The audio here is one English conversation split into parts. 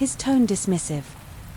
his tone dismissive.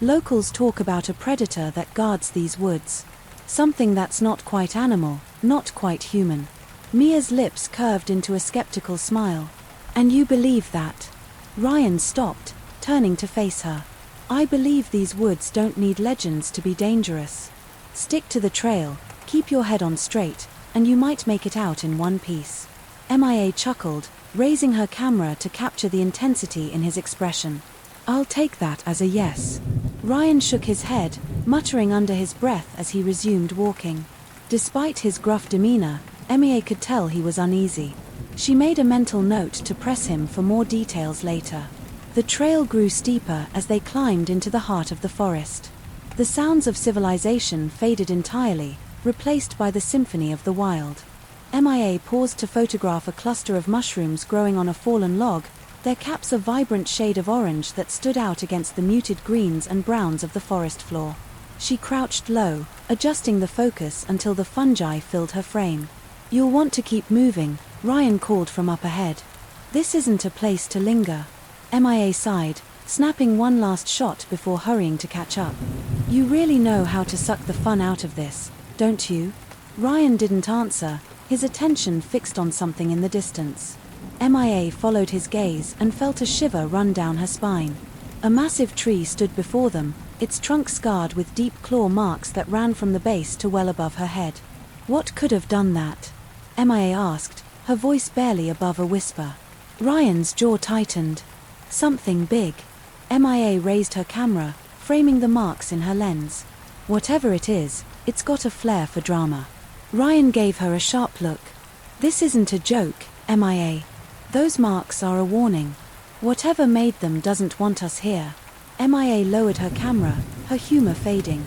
Locals talk about a predator that guards these woods. Something that's not quite animal, not quite human. Mia's lips curved into a skeptical smile. And you believe that? Ryan stopped, turning to face her. I believe these woods don't need legends to be dangerous. Stick to the trail, keep your head on straight, and you might make it out in one piece. Mia chuckled, raising her camera to capture the intensity in his expression. I'll take that as a yes. Ryan shook his head, muttering under his breath as he resumed walking. Despite his gruff demeanor, Mia could tell he was uneasy. She made a mental note to press him for more details later. The trail grew steeper as they climbed into the heart of the forest. The sounds of civilization faded entirely, replaced by the symphony of the wild. Mia paused to photograph a cluster of mushrooms growing on a fallen log, their caps a vibrant shade of orange that stood out against the muted greens and browns of the forest floor. She crouched low, adjusting the focus until the fungi filled her frame. You'll want to keep moving, Ryan called from up ahead. This isn't a place to linger. Mia sighed, snapping one last shot before hurrying to catch up. You really know how to suck the fun out of this, don't you? Ryan didn't answer, his attention fixed on something in the distance. Mia followed his gaze and felt a shiver run down her spine. A massive tree stood before them, its trunk scarred with deep claw marks that ran from the base to well above her head. What could have done that? Mia asked, her voice barely above a whisper. Ryan's jaw tightened. Something big. Mia raised her camera, framing the marks in her lens. Whatever it is, it's got a flair for drama. Ryan gave her a sharp look. This isn't a joke, Mia. Those marks are a warning. Whatever made them doesn't want us here. Mia lowered her camera, her humor fading.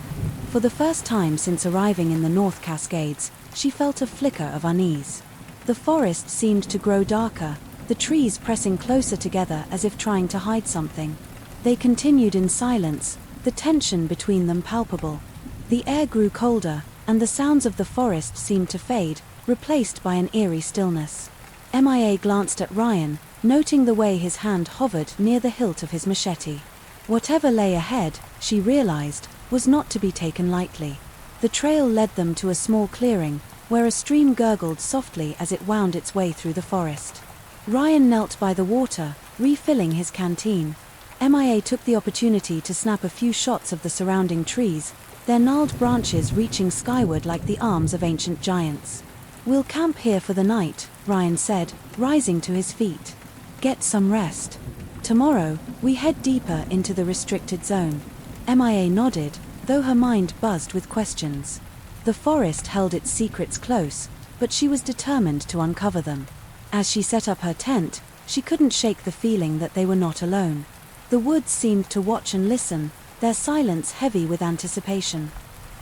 For the first time since arriving in the North Cascades, she felt a flicker of unease. The forest seemed to grow darker, the trees pressing closer together as if trying to hide something. They continued in silence, the tension between them palpable. The air grew colder, and the sounds of the forest seemed to fade, replaced by an eerie stillness. Mia glanced at Ryan, noting the way his hand hovered near the hilt of his machete. Whatever lay ahead, she realized, was not to be taken lightly. The trail led them to a small clearing, where a stream gurgled softly as it wound its way through the forest. Ryan knelt by the water, refilling his canteen. Mia took the opportunity to snap a few shots of the surrounding trees, their gnarled branches reaching skyward like the arms of ancient giants. We'll camp here for the night, Ryan said, rising to his feet. Get some rest. Tomorrow, we head deeper into the restricted zone. Mia nodded, though her mind buzzed with questions. The forest held its secrets close, but she was determined to uncover them. As she set up her tent, she couldn't shake the feeling that they were not alone. The woods seemed to watch and listen, their silence heavy with anticipation.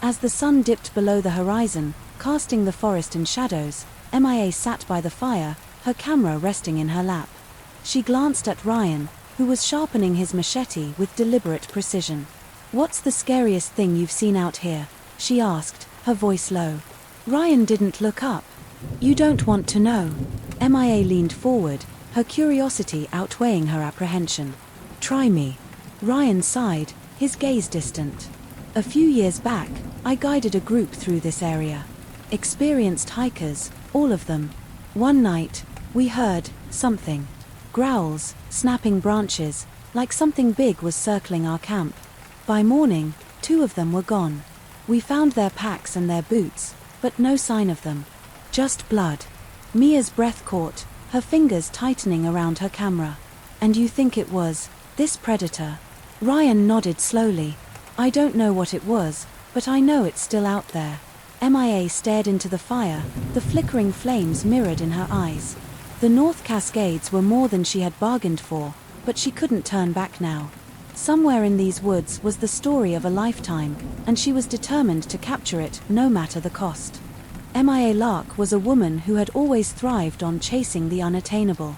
As the sun dipped below the horizon, casting the forest in shadows, Mia sat by the fire, her camera resting in her lap. She glanced at Ryan, who was sharpening his machete with deliberate precision. What's the scariest thing you've seen out here? She asked, her voice low. Ryan didn't look up. You don't want to know. Mia leaned forward, her curiosity outweighing her apprehension. Try me. Ryan sighed, his gaze distant. A few years back, I guided a group through this area. Experienced hikers, all of them. One night, we heard something. Growls, snapping branches, like something big was circling our camp. By morning, 2 of them were gone. We found their packs and their boots, but no sign of them. Just blood. Mia's breath caught, her fingers tightening around her camera. And you think it was this predator? Ryan nodded slowly. I don't know what it was, but I know it's still out there. Mia stared into the fire, the flickering flames mirrored in her eyes. The North Cascades were more than she had bargained for, but she couldn't turn back now. Somewhere in these woods was the story of a lifetime, and she was determined to capture it, no matter the cost. Mia Lark was a woman who had always thrived on chasing the unattainable.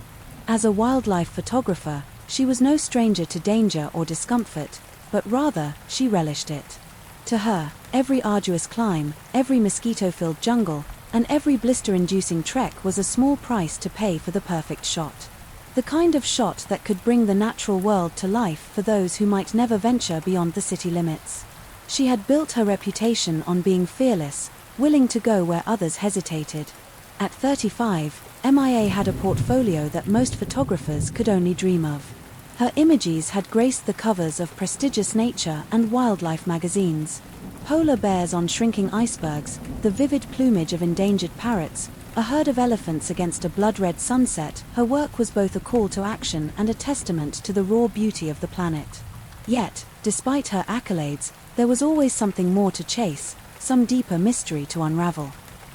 As a wildlife photographer, she was no stranger to danger or discomfort, but rather, she relished it. To her, every arduous climb, every mosquito-filled jungle, and every blister-inducing trek was a small price to pay for the perfect shot. The kind of shot that could bring the natural world to life for those who might never venture beyond the city limits. She had built her reputation on being fearless, willing to go where others hesitated. At 35, MIA had a portfolio that most photographers could only dream of. Her images had graced the covers of prestigious nature and wildlife magazines. Polar bears on shrinking icebergs, the vivid plumage of endangered parrots, a herd of elephants against a blood-red sunset. Her work was both a call to action and a testament to the raw beauty of the planet. Yet, despite her accolades, there was always something more to chase, some deeper mystery to unravel.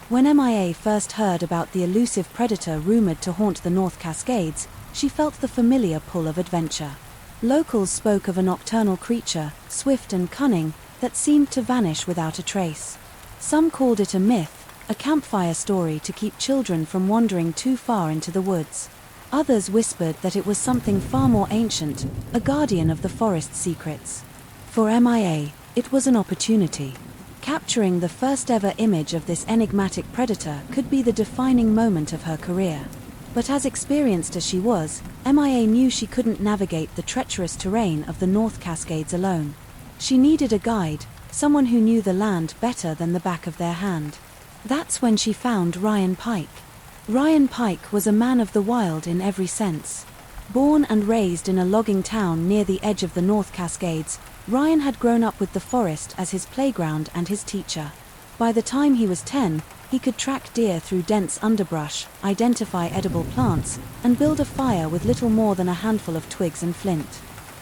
When MIA first heard about the elusive predator rumored to haunt the North Cascades, she felt the familiar pull of adventure. Locals spoke of a nocturnal creature, swift and cunning, that seemed to vanish without a trace. Some called it a myth, a campfire story to keep children from wandering too far into the woods. Others whispered that it was something far more ancient, a guardian of the forest's secrets. For MIA, it was an opportunity. Capturing the first ever image of this enigmatic predator could be the defining moment of her career. But as experienced as she was, MIA knew she couldn't navigate the treacherous terrain of the North Cascades alone. She needed a guide, someone who knew the land better than the back of their hand. That's when she found Ryan Pike. Ryan Pike was a man of the wild in every sense. Born and raised in a logging town near the edge of the North Cascades, Ryan had grown up with the forest as his playground and his teacher. By the time he was 10, he could track deer through dense underbrush, identify edible plants, and build a fire with little more than a handful of twigs and flint.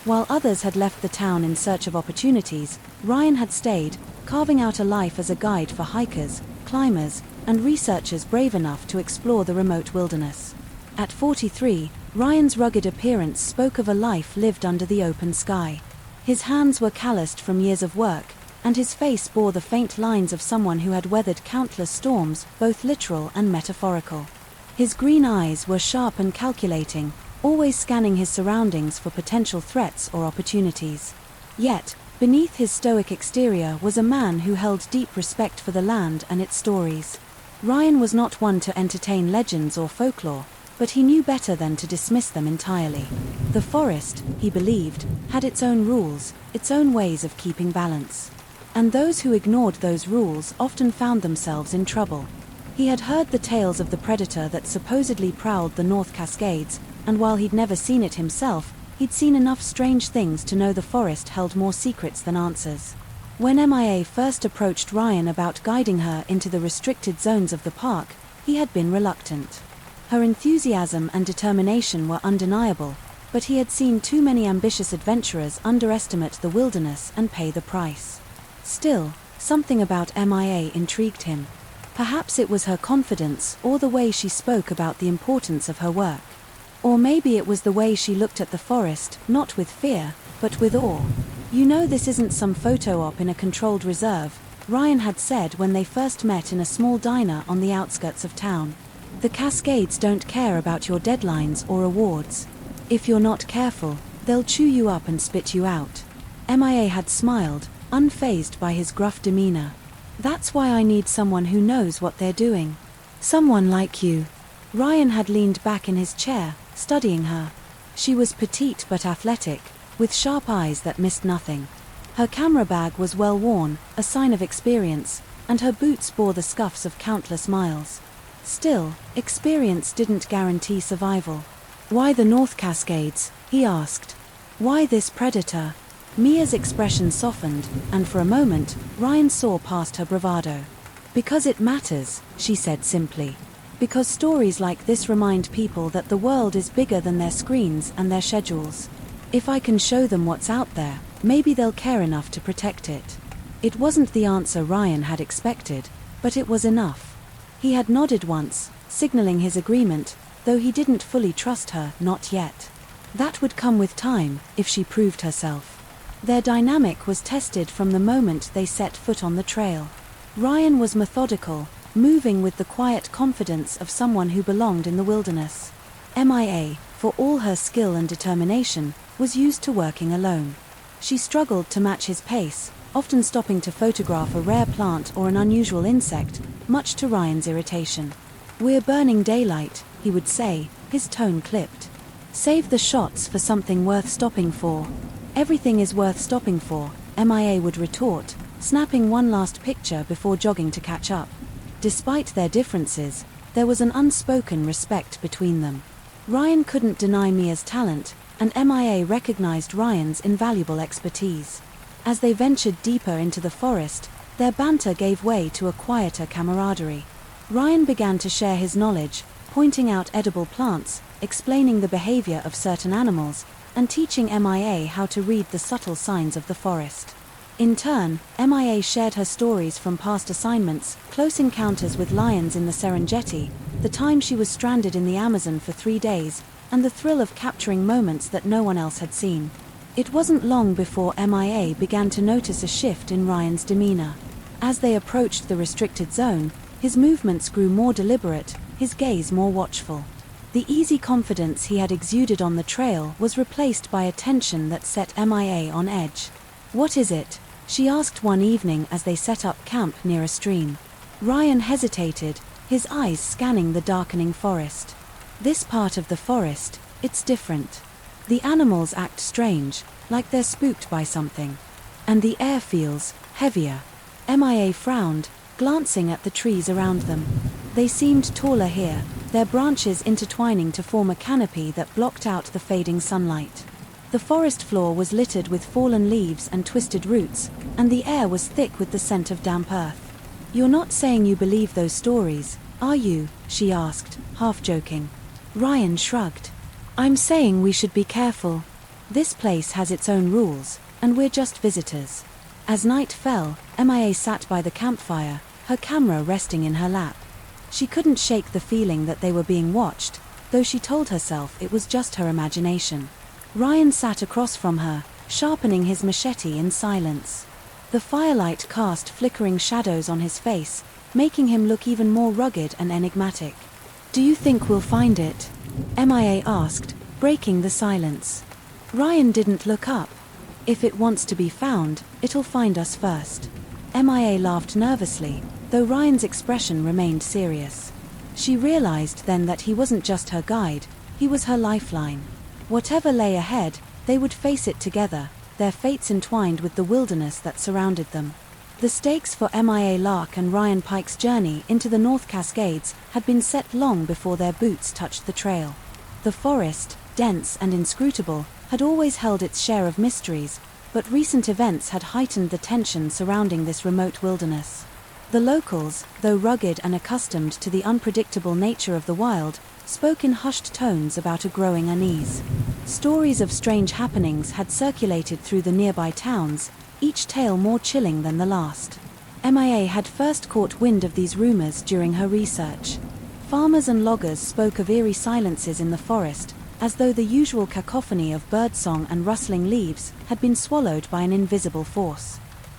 While others had left the town in search of opportunities, Ryan had stayed, carving out a life as a guide for hikers, climbers, and researchers brave enough to explore the remote wilderness. At 43, Ryan's rugged appearance spoke of a life lived under the open sky. His hands were calloused from years of work, and his face bore the faint lines of someone who had weathered countless storms, both literal and metaphorical. His green eyes were sharp and calculating, always scanning his surroundings for potential threats or opportunities. Yet, beneath his stoic exterior was a man who held deep respect for the land and its stories. Ryan was not one to entertain legends or folklore, but he knew better than to dismiss them entirely. The forest, he believed, had its own rules, its own ways of keeping balance. And those who ignored those rules often found themselves in trouble. He had heard the tales of the predator that supposedly prowled the North Cascades, and while he'd never seen it himself, he'd seen enough strange things to know the forest held more secrets than answers. When MIA first approached Ryan about guiding her into the restricted zones of the park, he had been reluctant. Her enthusiasm and determination were undeniable, but he had seen too many ambitious adventurers underestimate the wilderness and pay the price. Still, something about MIA intrigued him. Perhaps it was her confidence or the way she spoke about the importance of her work. Or maybe it was the way she looked at the forest, not with fear, but with awe. "You know, this isn't some photo op in a controlled reserve," Ryan had said when they first met in a small diner on the outskirts of town. "The Cascades don't care about your deadlines or awards. If you're not careful, they'll chew you up and spit you out." MIA had smiled, unfazed by his gruff demeanor. "That's why I need someone who knows what they're doing. Someone like you." Ryan had leaned back in his chair, studying her. She was petite but athletic, with sharp eyes that missed nothing. Her camera bag was well worn, a sign of experience, and her boots bore the scuffs of countless miles. Still, experience didn't guarantee survival. "Why the North Cascades?" he asked. "Why this predator?" Mia's expression softened, and for a moment, Ryan saw past her bravado. "Because it matters," she said simply. "Because stories like this remind people that the world is bigger than their screens and their schedules. If I can show them what's out there, maybe they'll care enough to protect it." It wasn't the answer Ryan had expected, but it was enough. He had nodded once, signaling his agreement, though he didn't fully trust her, not yet. That would come with time, if she proved herself. Their dynamic was tested from the moment they set foot on the trail. Ryan was methodical, moving with the quiet confidence of someone who belonged in the wilderness. MIA, for all her skill and determination, was used to working alone. She struggled to match his pace, often stopping to photograph a rare plant or an unusual insect, much to Ryan's irritation. "We're burning daylight," he would say, his tone clipped. Save the shots for something worth stopping for. Everything is worth stopping for, MIA would retort, snapping one last picture before jogging to catch up. Despite their differences, there was an unspoken respect between them. Ryan couldn't deny Mia's talent, and MIA recognized Ryan's invaluable expertise. As they ventured deeper into the forest, their banter gave way to a quieter camaraderie. Ryan began to share his knowledge, pointing out edible plants, explaining the behavior of certain animals, and teaching MIA how to read the subtle signs of the forest. In turn, MIA shared her stories from past assignments, close encounters with lions in the Serengeti, the time she was stranded in the Amazon for 3 days, and the thrill of capturing moments that no one else had seen. It wasn't long before MIA began to notice a shift in Ryan's demeanor. As they approached the restricted zone, his movements grew more deliberate, his gaze more watchful. The easy confidence he had exuded on the trail was replaced by a tension that set MIA on edge. "What is it?" she asked one evening as they set up camp near a stream. Ryan hesitated, his eyes scanning the darkening forest. "This part of the forest, it's different. The animals act strange, like they're spooked by something. And the air feels heavier." MIA frowned, glancing at the trees around them. They seemed taller here, their branches intertwining to form a canopy that blocked out the fading sunlight. The forest floor was littered with fallen leaves and twisted roots, and the air was thick with the scent of damp earth. "You're not saying you believe those stories, are you?" she asked, half joking. Ryan shrugged. "I'm saying we should be careful. This place has its own rules, and we're just visitors." As night fell, MIA sat by the campfire, her camera resting in her lap. She couldn't shake the feeling that they were being watched, though she told herself it was just her imagination. Ryan sat across from her, sharpening his machete in silence. The firelight cast flickering shadows on his face, making him look even more rugged and enigmatic. "Do you think we'll find it?" MIA asked, breaking the silence. Ryan didn't look up. "If it wants to be found, it'll find us first." MIA laughed nervously, though Ryan's expression remained serious. She realized then that he wasn't just her guide, he was her lifeline. Whatever lay ahead, they would face it together, their fates entwined with the wilderness that surrounded them. The stakes for MIA Lark and Ryan Pike's journey into the North Cascades had been set long before their boots touched the trail. The forest, dense and inscrutable, had always held its share of mysteries, but recent events had heightened the tension surrounding this remote wilderness. The locals, though rugged and accustomed to the unpredictable nature of the wild, spoke in hushed tones about a growing unease. Stories of strange happenings had circulated through the nearby towns, each tale more chilling than the last. MIA had first caught wind of these rumors during her research. Farmers and loggers spoke of eerie silences in the forest, as though the usual cacophony of birdsong and rustling leaves had been swallowed by an invisible force.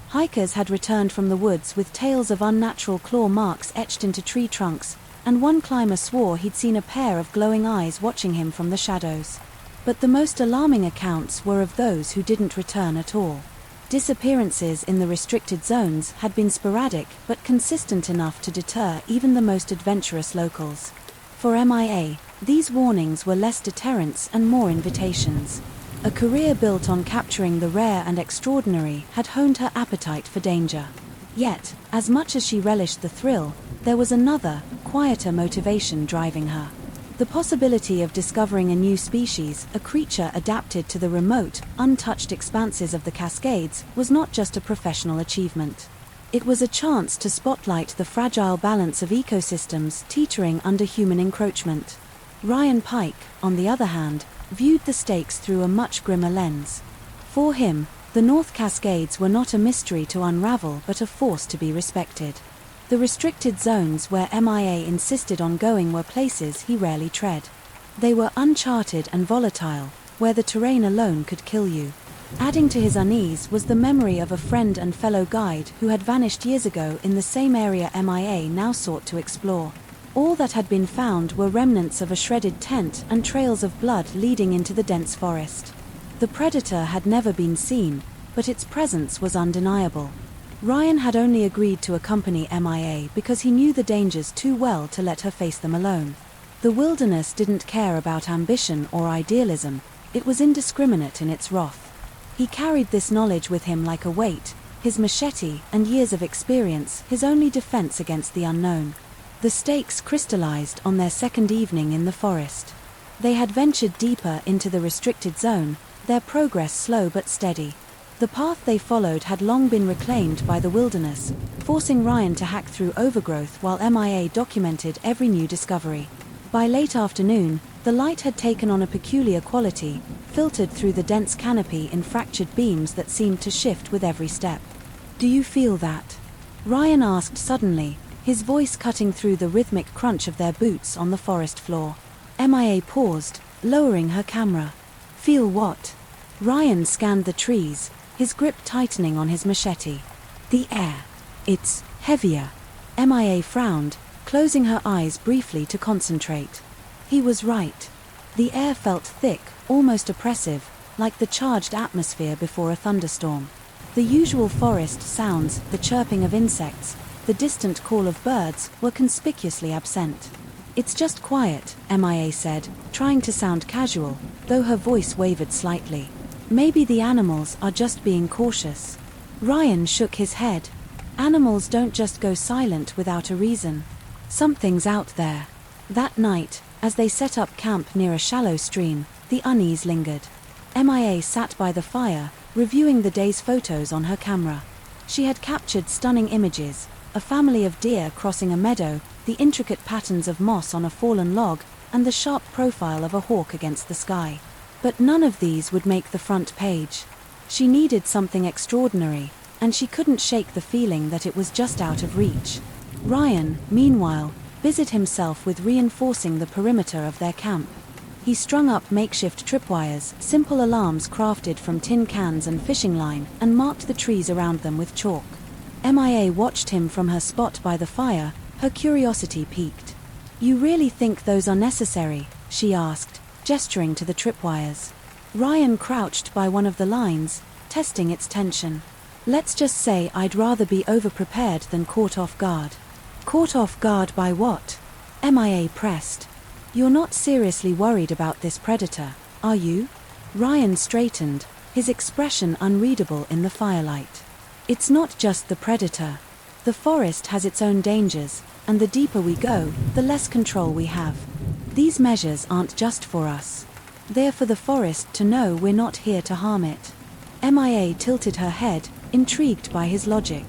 Hikers had returned from the woods with tales of unnatural claw marks etched into tree trunks, and one climber swore he'd seen a pair of glowing eyes watching him from the shadows. But the most alarming accounts were of those who didn't return at all. Disappearances in the restricted zones had been sporadic but consistent enough to deter even the most adventurous locals. For MIA, these warnings were less deterrents and more invitations. A career built on capturing the rare and extraordinary had honed her appetite for danger. Yet, as much as she relished the thrill, there was another, quieter motivation driving her. The possibility of discovering a new species, a creature adapted to the remote, untouched expanses of the Cascades, was not just a professional achievement. It was a chance to spotlight the fragile balance of ecosystems teetering under human encroachment. Ryan Pike, on the other hand, viewed the stakes through a much grimmer lens. For him, the North Cascades were not a mystery to unravel but a force to be respected. The restricted zones where MIA insisted on going were places he rarely tread. They were uncharted and volatile, where the terrain alone could kill you. Adding to his unease was the memory of a friend and fellow guide who had vanished years ago in the same area MIA now sought to explore. All that had been found were remnants of a shredded tent and trails of blood leading into the dense forest. The predator had never been seen, but its presence was undeniable. Ryan had only agreed to accompany MIA because he knew the dangers too well to let her face them alone. The wilderness didn't care about ambition or idealism, it was indiscriminate in its wrath. He carried this knowledge with him like a weight, his machete and years of experience his only defense against the unknown. The stakes crystallized on their second evening in the forest. They had ventured deeper into the restricted zone, their progress slow but steady. The path they followed had long been reclaimed by the wilderness, forcing Ryan to hack through overgrowth while MIA documented every new discovery. By late afternoon, the light had taken on a peculiar quality, filtered through the dense canopy in fractured beams that seemed to shift with every step. "Do you feel that?" Ryan asked suddenly, his voice cutting through the rhythmic crunch of their boots on the forest floor. MIA paused, lowering her camera. "Feel what?" Ryan scanned the trees, his grip tightening on his machete. "The air. It's heavier." MIA frowned, closing her eyes briefly to concentrate. He was right. The air felt thick, almost oppressive, like the charged atmosphere before a thunderstorm. The usual forest sounds, the chirping of insects, the distant call of birds, were conspicuously absent. "It's just quiet," MIA said, trying to sound casual, though her voice wavered slightly. "Maybe the animals are just being cautious." Ryan shook his head. "Animals don't just go silent without a reason. Something's out there." That night, as they set up camp near a shallow stream, the unease lingered. MIA sat by the fire, reviewing the day's photos on her camera. She had captured stunning images, a family of deer crossing a meadow, the intricate patterns of moss on a fallen log, and the sharp profile of a hawk against the sky. But none of these would make the front page. She needed something extraordinary, and she couldn't shake the feeling that it was just out of reach. Ryan, meanwhile, busied himself with reinforcing the perimeter of their camp. He strung up makeshift tripwires, simple alarms crafted from tin cans and fishing line, and marked the trees around them with chalk. MIA watched him from her spot by the fire, her curiosity piqued. "You really think those are necessary?" she asked, gesturing to the tripwires. Ryan crouched by one of the lines, testing its tension. "Let's just say I'd rather be overprepared than caught off guard." "Caught off guard by what?" MIA pressed. "You're not seriously worried about this predator, are you?" Ryan straightened, his expression unreadable in the firelight. "It's not just the predator. The forest has its own dangers, and the deeper we go, the less control we have. These measures aren't just for us. They're for the forest to know we're not here to harm it." MIA tilted her head, intrigued by his logic.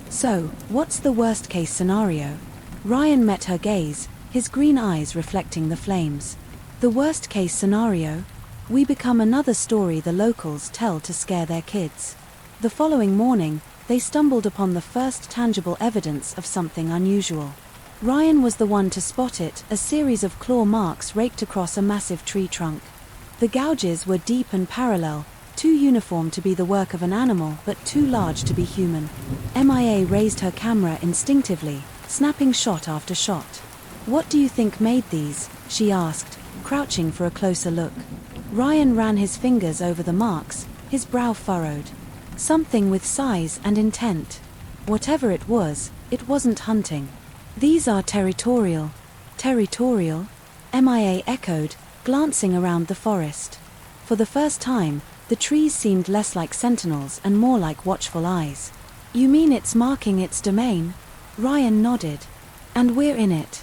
"So, what's the worst-case scenario?" Ryan met her gaze, his green eyes reflecting the flames. "The worst-case scenario? We become another story the locals tell to scare their kids." The following morning, they stumbled upon the first tangible evidence of something unusual. Ryan was the one to spot it, a series of claw marks raked across a massive tree trunk. The gouges were deep and parallel, too uniform to be the work of an animal but too large to be human. MIA raised her camera instinctively, snapping shot after shot. "What do you think made these?" she asked, crouching for a closer look. Ryan ran his fingers over the marks, his brow furrowed. "Something with size and intent. Whatever it wasn't hunting. These are territorial." "Territorial?" MIA echoed, glancing around the forest. For the first time, the trees seemed less like sentinels and more like watchful eyes. "You mean it's marking its domain?" Ryan nodded. "And we're in it."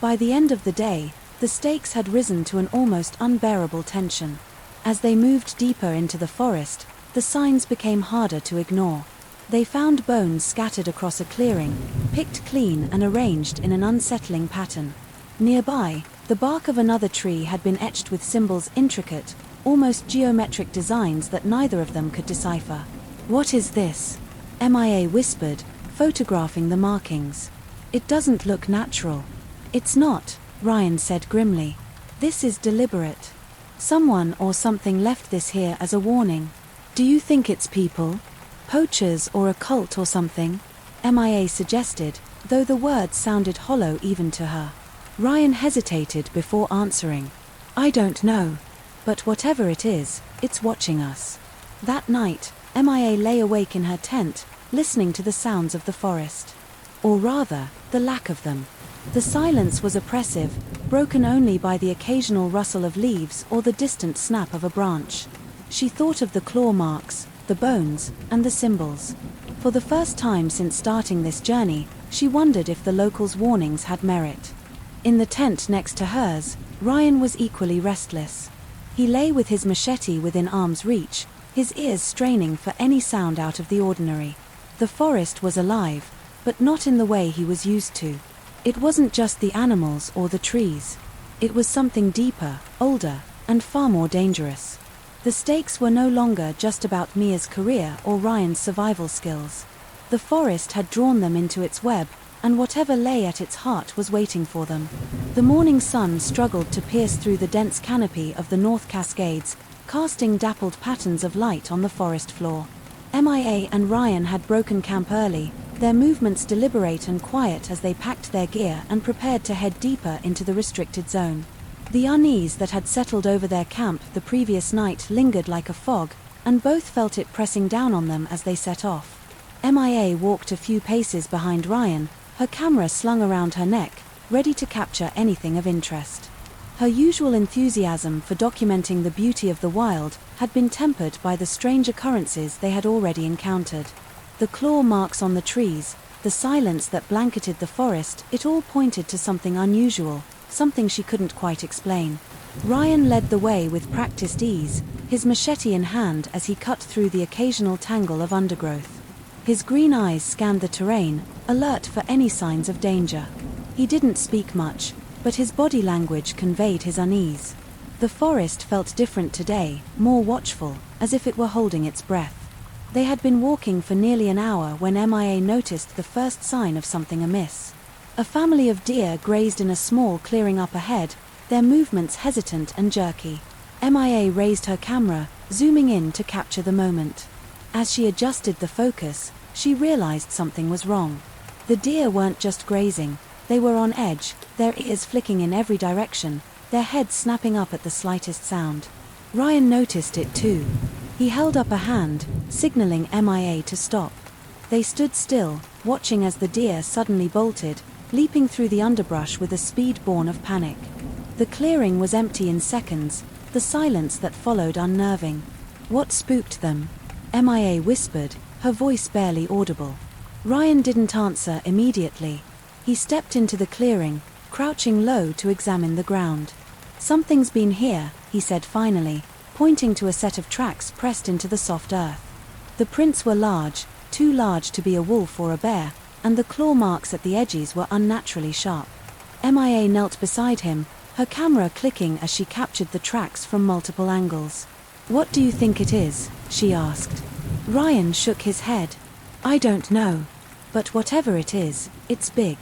By the end of the day, the stakes had risen to an almost unbearable tension. As they moved deeper into the forest, the signs became harder to ignore. They found bones scattered across a clearing, picked clean and arranged in an unsettling pattern. Nearby, the bark of another tree had been etched with symbols, intricate, almost geometric designs that neither of them could decipher. "What is this?" MIA whispered, photographing the markings. "It doesn't look natural." "It's not," Ryan said grimly. "This is deliberate. Someone or something left this here as a warning." "Do you think it's people? Poachers or a cult or something?" MIA suggested, though the words sounded hollow even to her. Ryan hesitated before answering. "I don't know. But whatever it is, it's watching us." That night, MIA lay awake in her tent, listening to the sounds of the forest. Or rather, the lack of them. The silence was oppressive, broken only by the occasional rustle of leaves or the distant snap of a branch. She thought of the claw marks, the bones, and the symbols. For the first time since starting this journey, she wondered if the locals' warnings had merit. In the tent next to hers, Ryan was equally restless. He lay with his machete within arm's reach, his ears straining for any sound out of the ordinary. The forest was alive, but not in the way he was used to. It wasn't just the animals or the trees. It was something deeper, older, and far more dangerous. The stakes were no longer just about Mia's career or Ryan's survival skills. The forest had drawn them into its web, and whatever lay at its heart was waiting for them. The morning sun struggled to pierce through the dense canopy of the North Cascades, casting dappled patterns of light on the forest floor. Mia and Ryan had broken camp early, their movements deliberate and quiet as they packed their gear and prepared to head deeper into the restricted zone. The unease that had settled over their camp the previous night lingered like a fog, and both felt it pressing down on them as they set off. Mia walked a few paces behind Ryan, her camera slung around her neck, ready to capture anything of interest. Her usual enthusiasm for documenting the beauty of the wild had been tempered by the strange occurrences they had already encountered. The claw marks on the trees, the silence that blanketed the forest, it all pointed to something unusual, something she couldn't quite explain. Ryan led the way with practiced ease, his machete in hand as he cut through the occasional tangle of undergrowth. His green eyes scanned the terrain, alert for any signs of danger. He didn't speak much, but his body language conveyed his unease. The forest felt different today, more watchful, as if it were holding its breath. They had been walking for nearly an hour when Mia noticed the first sign of something amiss. A family of deer grazed in a small clearing up ahead, their movements hesitant and jerky. Mia raised her camera, zooming in to capture the moment. As she adjusted the focus, she realized something was wrong. The deer weren't just grazing, they were on edge, their ears flicking in every direction, their heads snapping up at the slightest sound. Ryan noticed it too. He held up a hand, signaling Mia to stop. They stood still, watching as the deer suddenly bolted, leaping through the underbrush with a speed born of panic. The clearing was empty in seconds, the silence that followed unnerving. What spooked them? Mia whispered, her voice barely audible. Ryan didn't answer immediately. He stepped into the clearing, crouching low to examine the ground. "Something's been here," he said finally, pointing to a set of tracks pressed into the soft earth. The prints were large, too large to be a wolf or a bear, and the claw marks at the edges were unnaturally sharp. Mia knelt beside him, her camera clicking as she captured the tracks from multiple angles. "What do you think it is?" she asked. Ryan shook his head. "I don't know. But whatever it is, it's big."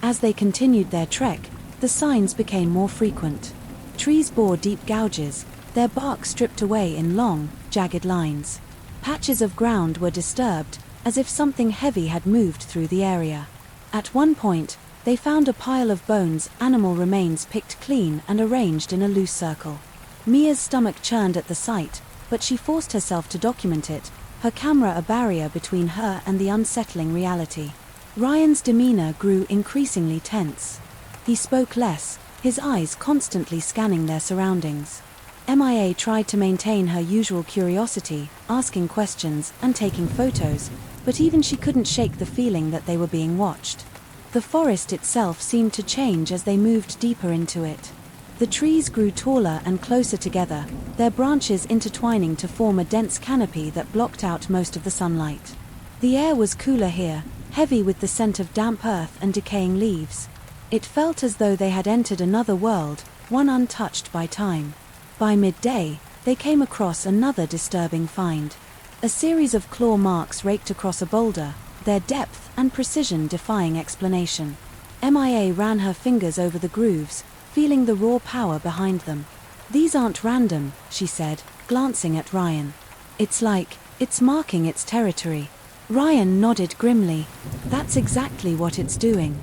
As they continued their trek, the signs became more frequent. Trees bore deep gouges, their bark stripped away in long, jagged lines. Patches of ground were disturbed, as if something heavy had moved through the area. At one point, they found a pile of bones, animal remains picked clean and arranged in a loose circle. Mia's stomach churned at the sight, but she forced herself to document it, her camera a barrier between her and the unsettling reality. Ryan's demeanor grew increasingly tense. He spoke less, his eyes constantly scanning their surroundings. Mia tried to maintain her usual curiosity, asking questions and taking photos, but even she couldn't shake the feeling that they were being watched. The forest itself seemed to change as they moved deeper into it. The trees grew taller and closer together, their branches intertwining to form a dense canopy that blocked out most of the sunlight. The air was cooler here, heavy with the scent of damp earth and decaying leaves. It felt as though they had entered another world, one untouched by time. By midday, they came across another disturbing find. A series of claw marks raked across a boulder, their depth and precision defying explanation. Mia ran her fingers over the grooves, feeling the raw power behind them. "These aren't random," she said, glancing at Ryan. It's marking its territory." Ryan nodded grimly. "That's exactly what it's doing.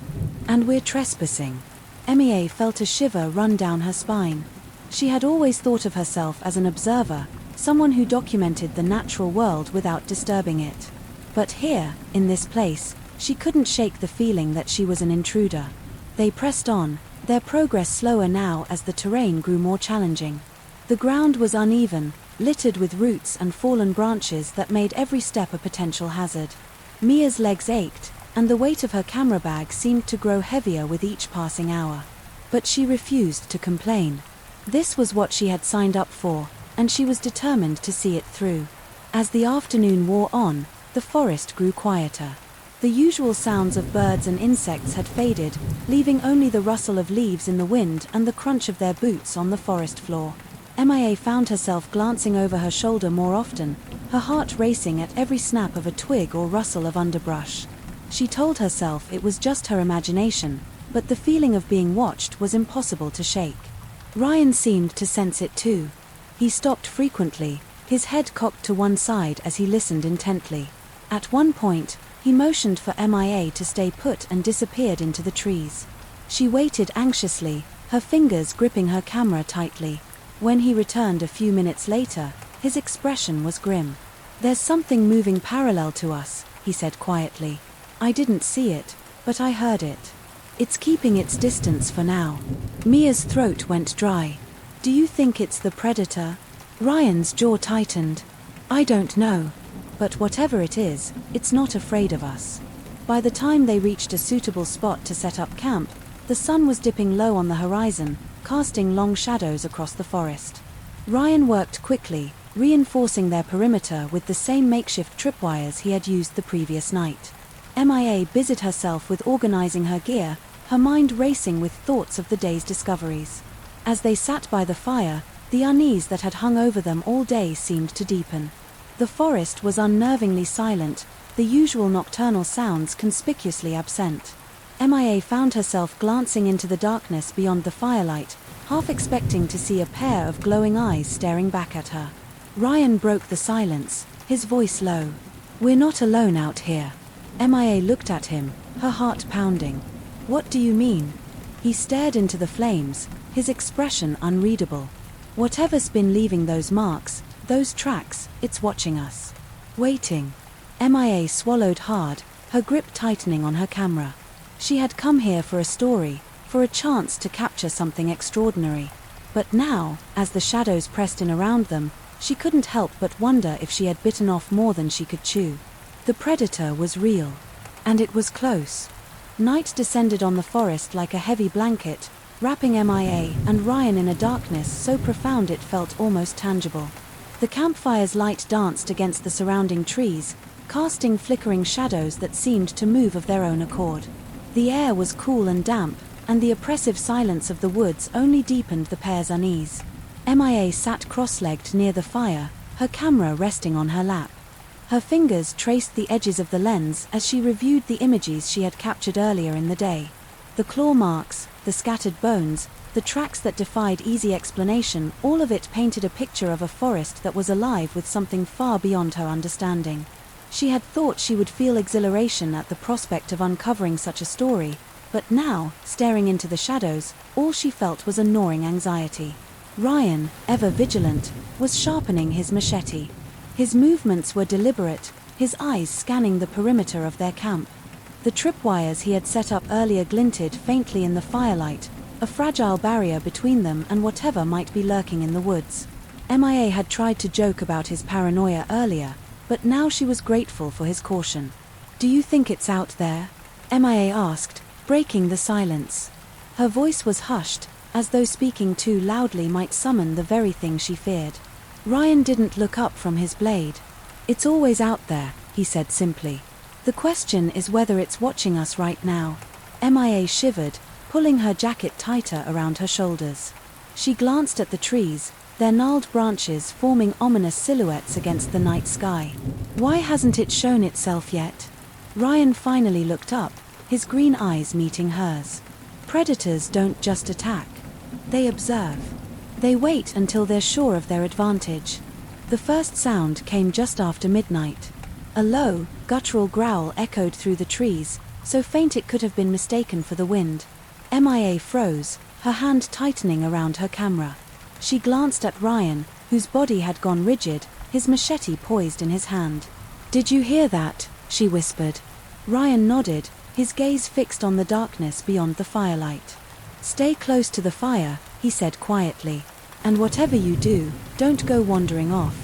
And we're trespassing." Mia felt a shiver run down her spine. She had always thought of herself as an observer, someone who documented the natural world without disturbing it. But here, in this place, she couldn't shake the feeling that she was an intruder. They pressed on, their progress slower now as the terrain grew more challenging. The ground was uneven, littered with roots and fallen branches that made every step a potential hazard. Mia's legs ached, and the weight of her camera bag seemed to grow heavier with each passing hour. But she refused to complain. This was what she had signed up for, and she was determined to see it through. As the afternoon wore on, the forest grew quieter. The usual sounds of birds and insects had faded, leaving only the rustle of leaves in the wind and the crunch of their boots on the forest floor. Mia found herself glancing over her shoulder more often, her heart racing at every snap of a twig or rustle of underbrush. She told herself it was just her imagination, but the feeling of being watched was impossible to shake. Ryan seemed to sense it too. He stopped frequently, his head cocked to one side as he listened intently. At one point, he motioned for Mia to stay put and disappeared into the trees. She waited anxiously, her fingers gripping her camera tightly. When he returned a few minutes later, his expression was grim. "There's something moving parallel to us," he said quietly. "I didn't see it, but I heard it. It's keeping its distance for now." Mia's throat went dry. "Do you think it's the predator?" Ryan's jaw tightened. "I don't know. But whatever it is, it's not afraid of us." By the time they reached a suitable spot to set up camp, the sun was dipping low on the horizon, casting long shadows across the forest. Ryan worked quickly, reinforcing their perimeter with the same makeshift tripwires he had used the previous night. Mia busied herself with organizing her gear, her mind racing with thoughts of the day's discoveries. As they sat by the fire, the unease that had hung over them all day seemed to deepen. The forest was unnervingly silent, the usual nocturnal sounds conspicuously absent. Mia found herself glancing into the darkness beyond the firelight, half expecting to see a pair of glowing eyes staring back at her. Ryan broke the silence, his voice low. "We're not alone out here." Mia looked at him, her heart pounding. "What do you mean?" He stared into the flames, his expression unreadable. "Whatever's been leaving those marks, those tracks, it's watching us. Waiting." Mia swallowed hard, her grip tightening on her camera. She had come here for a story, for a chance to capture something extraordinary. But now, as the shadows pressed in around them, she couldn't help but wonder if she had bitten off more than she could chew. The predator was real. And it was close. Night descended on the forest like a heavy blanket, wrapping Mia and Ryan in a darkness so profound it felt almost tangible. The campfire's light danced against the surrounding trees, casting flickering shadows that seemed to move of their own accord. The air was cool and damp, and the oppressive silence of the woods only deepened the pair's unease. Mia sat cross-legged near the fire, her camera resting on her lap. Her fingers traced the edges of the lens as she reviewed the images she had captured earlier in the day. The claw marks, the scattered bones, the tracks that defied easy explanation, all of it painted a picture of a forest that was alive with something far beyond her understanding. She had thought she would feel exhilaration at the prospect of uncovering such a story, but now, staring into the shadows, all she felt was a gnawing anxiety. Ryan, ever vigilant, was sharpening his machete. His movements were deliberate, his eyes scanning the perimeter of their camp. The tripwires he had set up earlier glinted faintly in the firelight, a fragile barrier between them and whatever might be lurking in the woods. Mia had tried to joke about his paranoia earlier, but now she was grateful for his caution. "Do you think it's out there?" Mia asked, breaking the silence. Her voice was hushed, as though speaking too loudly might summon the very thing she feared. Ryan didn't look up from his blade. "It's always out there," he said simply. "The question is whether it's watching us right now." Mia shivered, pulling her jacket tighter around her shoulders. She glanced at the trees, their gnarled branches forming ominous silhouettes against the night sky. "Why hasn't it shown itself yet?" Ryan finally looked up, his green eyes meeting hers. "Predators don't just attack. They observe. They wait until they're sure of their advantage." The first sound came just after midnight. A low, guttural growl echoed through the trees, so faint it could have been mistaken for the wind. Mia froze, her hand tightening around her camera. She glanced at Ryan, whose body had gone rigid, his machete poised in his hand. "Did you hear that?" she whispered. Ryan nodded, his gaze fixed on the darkness beyond the firelight. "Stay close to the fire," he said quietly. "And whatever you do, don't go wandering off."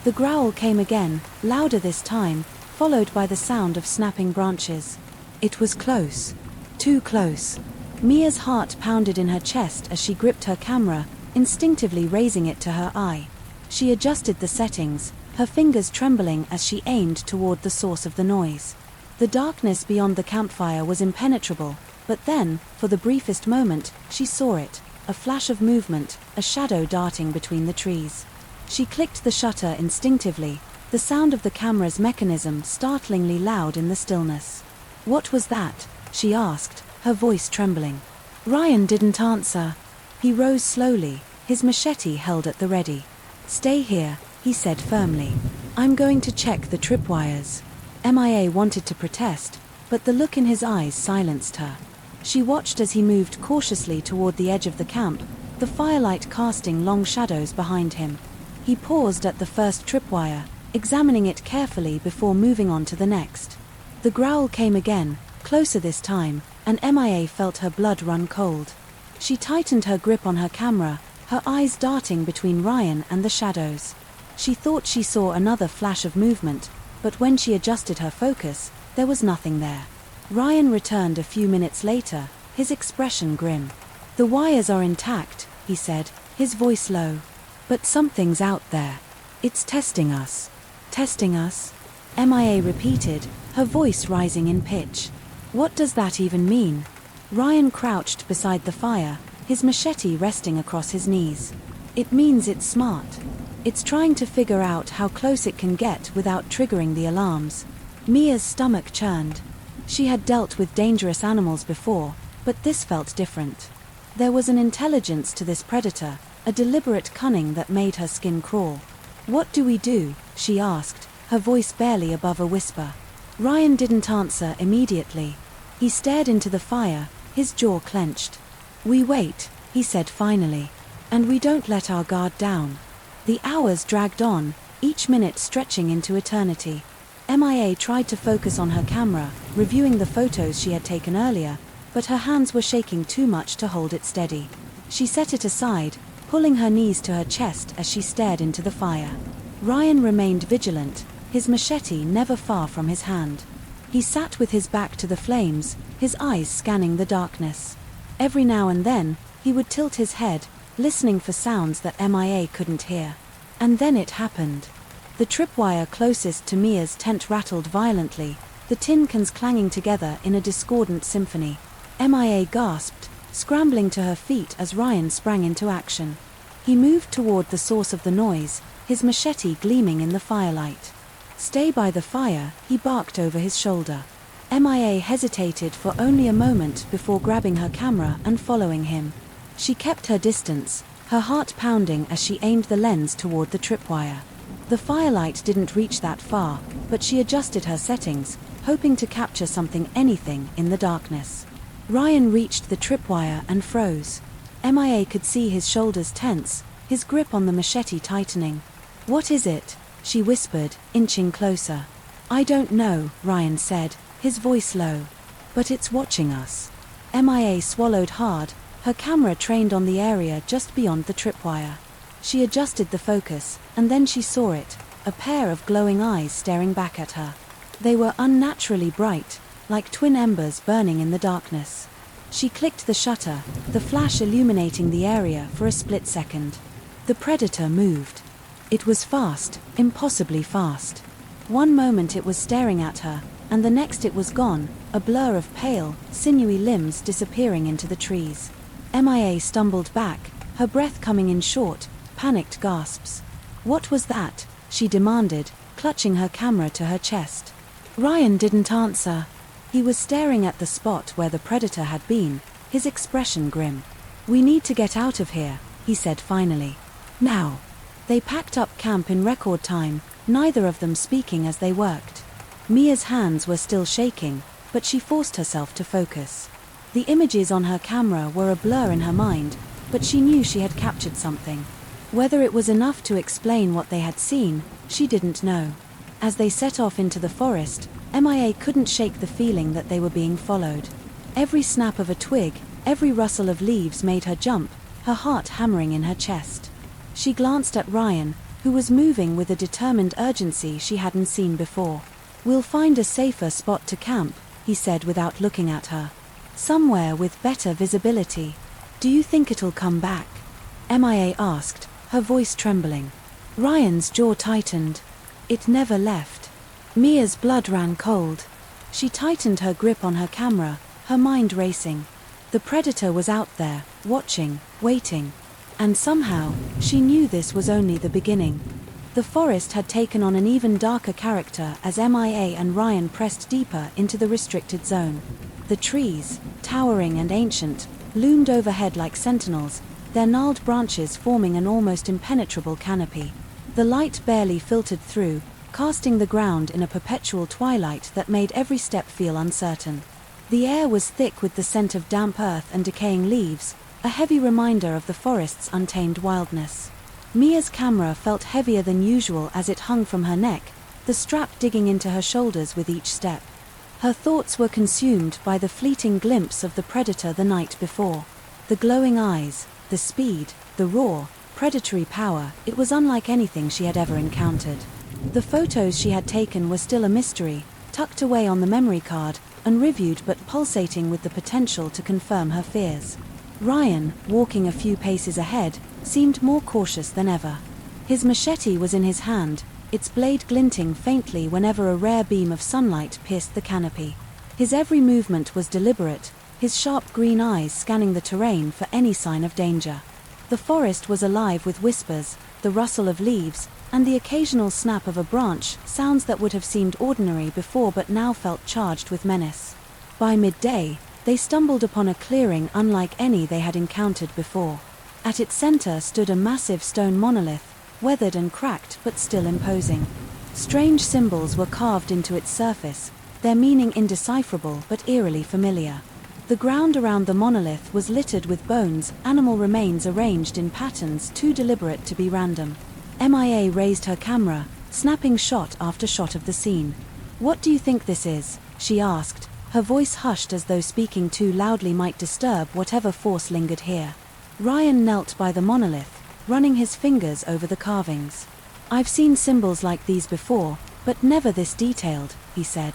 The growl came again, louder this time, followed by the sound of snapping branches. It was close. Too close. Mia's heart pounded in her chest as she gripped her camera, instinctively raising it to her eye. She adjusted the settings, her fingers trembling as she aimed toward the source of the noise. The darkness beyond the campfire was impenetrable, but then, for the briefest moment, she saw it, a flash of movement, a shadow darting between the trees. She clicked the shutter instinctively, the sound of the camera's mechanism startlingly loud in the stillness. "What was that?" she asked, her voice trembling. Ryan didn't answer. He rose slowly, his machete held at the ready. "Stay here," he said firmly. "I'm going to check the tripwires." Mia wanted to protest, but the look in his eyes silenced her. She watched as he moved cautiously toward the edge of the camp, the firelight casting long shadows behind him. He paused at the first tripwire, examining it carefully before moving on to the next. The growl came again, closer this time, and Mia felt her blood run cold. She tightened her grip on her camera, her eyes darting between Ryan and the shadows. She thought she saw another flash of movement, but when she adjusted her focus, there was nothing there. Ryan returned a few minutes later, his expression grim. "The wires are intact," he said, his voice low. "But something's out there. It's testing us." "Testing us?" Mia repeated, her voice rising in pitch. "What does that even mean?" Ryan crouched beside the fire, his machete resting across his knees. "It means it's smart. It's trying to figure out how close it can get without triggering the alarms." Mia's stomach churned. She had dealt with dangerous animals before, but this felt different. There was an intelligence to this predator, a deliberate cunning that made her skin crawl. "What do we do?" she asked, her voice barely above a whisper. Ryan didn't answer immediately. He stared into the fire, his jaw clenched. "We wait," he said finally. "And we don't let our guard down." The hours dragged on, each minute stretching into eternity. Mia tried to focus on her camera, reviewing the photos she had taken earlier, but her hands were shaking too much to hold it steady. She set it aside, pulling her knees to her chest as she stared into the fire. Ryan remained vigilant, his machete never far from his hand. He sat with his back to the flames, his eyes scanning the darkness. Every now and then, he would tilt his head, listening for sounds that Mia couldn't hear. And then it happened. The tripwire closest to Mia's tent rattled violently, the tin cans clanging together in a discordant symphony. Mia gasped, scrambling to her feet as Ryan sprang into action. He moved toward the source of the noise, his machete gleaming in the firelight. "Stay by the fire," he barked over his shoulder. Mia hesitated for only a moment before grabbing her camera and following him. She kept her distance, her heart pounding as she aimed the lens toward the tripwire. The firelight didn't reach that far, but she adjusted her settings, hoping to capture anything in the darkness. Ryan reached the tripwire and froze. Mia could see his shoulders tense, his grip on the machete tightening. "What is it?" she whispered, inching closer. "I don't know," Ryan said, his voice low. "But it's watching us." Mia swallowed hard, her camera trained on the area just beyond the tripwire. She adjusted the focus, and then she saw it, a pair of glowing eyes staring back at her. They were unnaturally bright, like twin embers burning in the darkness. She clicked the shutter, the flash illuminating the area for a split second. The predator moved. It was fast, impossibly fast. One moment it was staring at her, and the next it was gone, a blur of pale, sinewy limbs disappearing into the trees. Mia stumbled back, her breath coming in short, panicked gasps. "What was that?" she demanded, clutching her camera to her chest. Ryan didn't answer. He was staring at the spot where the predator had been, his expression grim. "We need to get out of here," he said finally. "Now." They packed up camp in record time, neither of them speaking as they worked. Mia's hands were still shaking, but she forced herself to focus. The images on her camera were a blur in her mind, but she knew she had captured something. Whether it was enough to explain what they had seen, she didn't know. As they set off into the forest, MIA couldn't shake the feeling that they were being followed. Every snap of a twig, every rustle of leaves made her jump, her heart hammering in her chest. She glanced at Ryan, who was moving with a determined urgency she hadn't seen before. "We'll find a safer spot to camp," he said without looking at her. "Somewhere with better visibility." "Do you think it'll come back?" MIA asked, her voice trembling. Ryan's jaw tightened. "It never left." Mia's blood ran cold. She tightened her grip on her camera, her mind racing. The predator was out there, watching, waiting. And somehow, she knew this was only the beginning. The forest had taken on an even darker character as MIA and Ryan pressed deeper into the restricted zone. The trees, towering and ancient, loomed overhead like sentinels, their gnarled branches forming an almost impenetrable canopy. The light barely filtered through, casting the ground in a perpetual twilight that made every step feel uncertain. The air was thick with the scent of damp earth and decaying leaves, a heavy reminder of the forest's untamed wildness. Mia's camera felt heavier than usual as it hung from her neck, the strap digging into her shoulders with each step. Her thoughts were consumed by the fleeting glimpse of the predator the night before. The glowing eyes, the speed, the raw, predatory power, it was unlike anything she had ever encountered. The photos she had taken were still a mystery, tucked away on the memory card, unreviewed but pulsating with the potential to confirm her fears. Ryan, walking a few paces ahead, seemed more cautious than ever. His machete was in his hand, its blade glinting faintly whenever a rare beam of sunlight pierced the canopy. His every movement was deliberate, his sharp green eyes scanning the terrain for any sign of danger. The forest was alive with whispers, the rustle of leaves, and the occasional snap of a branch, sounds that would have seemed ordinary before but now felt charged with menace. By midday, they stumbled upon a clearing unlike any they had encountered before. At its center stood a massive stone monolith, weathered and cracked but still imposing. Strange symbols were carved into its surface, their meaning indecipherable but eerily familiar. The ground around the monolith was littered with bones, animal remains arranged in patterns too deliberate to be random. MIA raised her camera, snapping shot after shot of the scene. "What do you think this is?" she asked, her voice hushed as though speaking too loudly might disturb whatever force lingered here. Ryan knelt by the monolith, running his fingers over the carvings. "I've seen symbols like these before, but never this detailed," he said.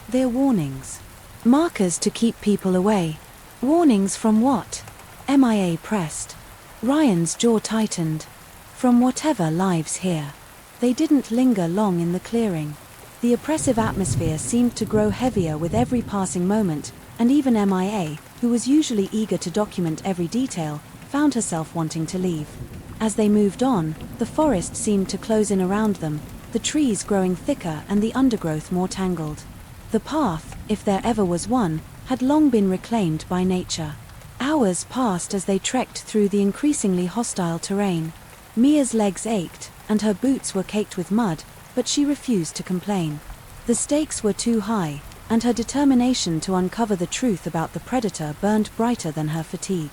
"They're warnings. Markers to keep people away." "Warnings from what?" MIA pressed. Ryan's jaw tightened. "From whatever lives here." They didn't linger long in the clearing. The oppressive atmosphere seemed to grow heavier with every passing moment, and even MIA, who was usually eager to document every detail, found herself wanting to leave. As they moved on, the forest seemed to close in around them, the trees growing thicker and the undergrowth more tangled. The path, if there ever was one, had long been reclaimed by nature. Hours passed as they trekked through the increasingly hostile terrain. Mia's legs ached, and her boots were caked with mud, but she refused to complain. The stakes were too high, and her determination to uncover the truth about the predator burned brighter than her fatigue.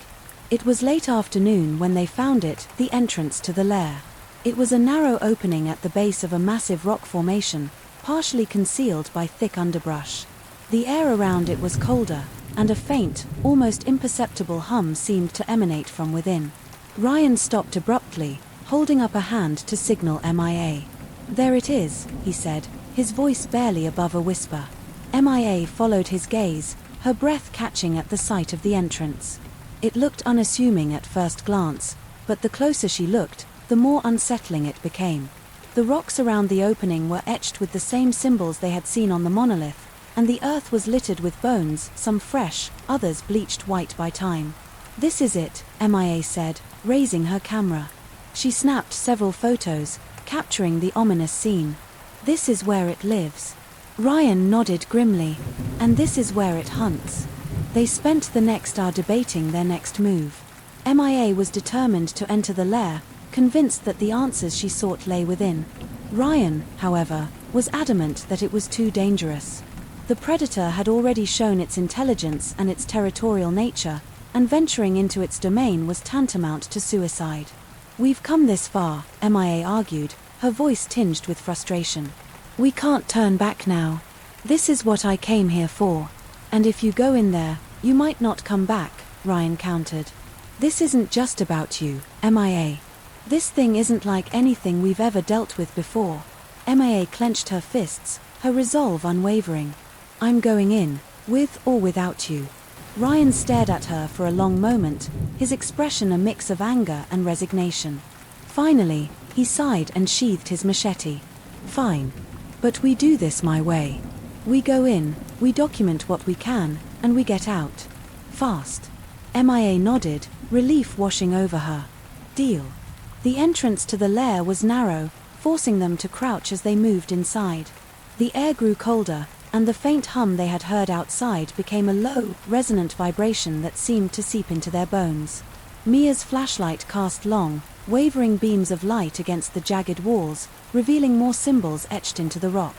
It was late afternoon when they found it, the entrance to the lair. It was a narrow opening at the base of a massive rock formation, partially concealed by thick underbrush. The air around it was colder, and a faint, almost imperceptible hum seemed to emanate from within. Ryan stopped abruptly, holding up a hand to signal MIA. "There it is," he said, his voice barely above a whisper. MIA followed his gaze, her breath catching at the sight of the entrance. It looked unassuming at first glance, but the closer she looked, the more unsettling it became. The rocks around the opening were etched with the same symbols they had seen on the monolith, and the earth was littered with bones, some fresh, others bleached white by time. "This is it," MIA said, raising her camera. She snapped several photos, capturing the ominous scene. "This is where it lives." Ryan nodded grimly. "And this is where it hunts." They spent the next hour debating their next move. MIA was determined to enter the lair, convinced that the answers she sought lay within. Ryan, however, was adamant that it was too dangerous. The predator had already shown its intelligence and its territorial nature, and venturing into its domain was tantamount to suicide. "We've come this far," MIA argued, her voice tinged with frustration. "We can't turn back now. This is what I came here for. And if you go in there, you might not come back, Ryan countered. This isn't just about you, MIA. This thing isn't like anything we've ever dealt with before. MIA clenched her fists, her resolve unwavering. I'm going in, with or without you. Ryan stared at her for a long moment, his expression a mix of anger and resignation. Finally, he sighed and sheathed his machete. Fine. But we do this my way. We go in, we document what we can, and we get out. Fast. MIA nodded, relief washing over her. Deal. The entrance to the lair was narrow, forcing them to crouch as they moved inside. The air grew colder, and the faint hum they had heard outside became a low, resonant vibration that seemed to seep into their bones. Mia's flashlight cast long, wavering beams of light against the jagged walls, revealing more symbols etched into the rock.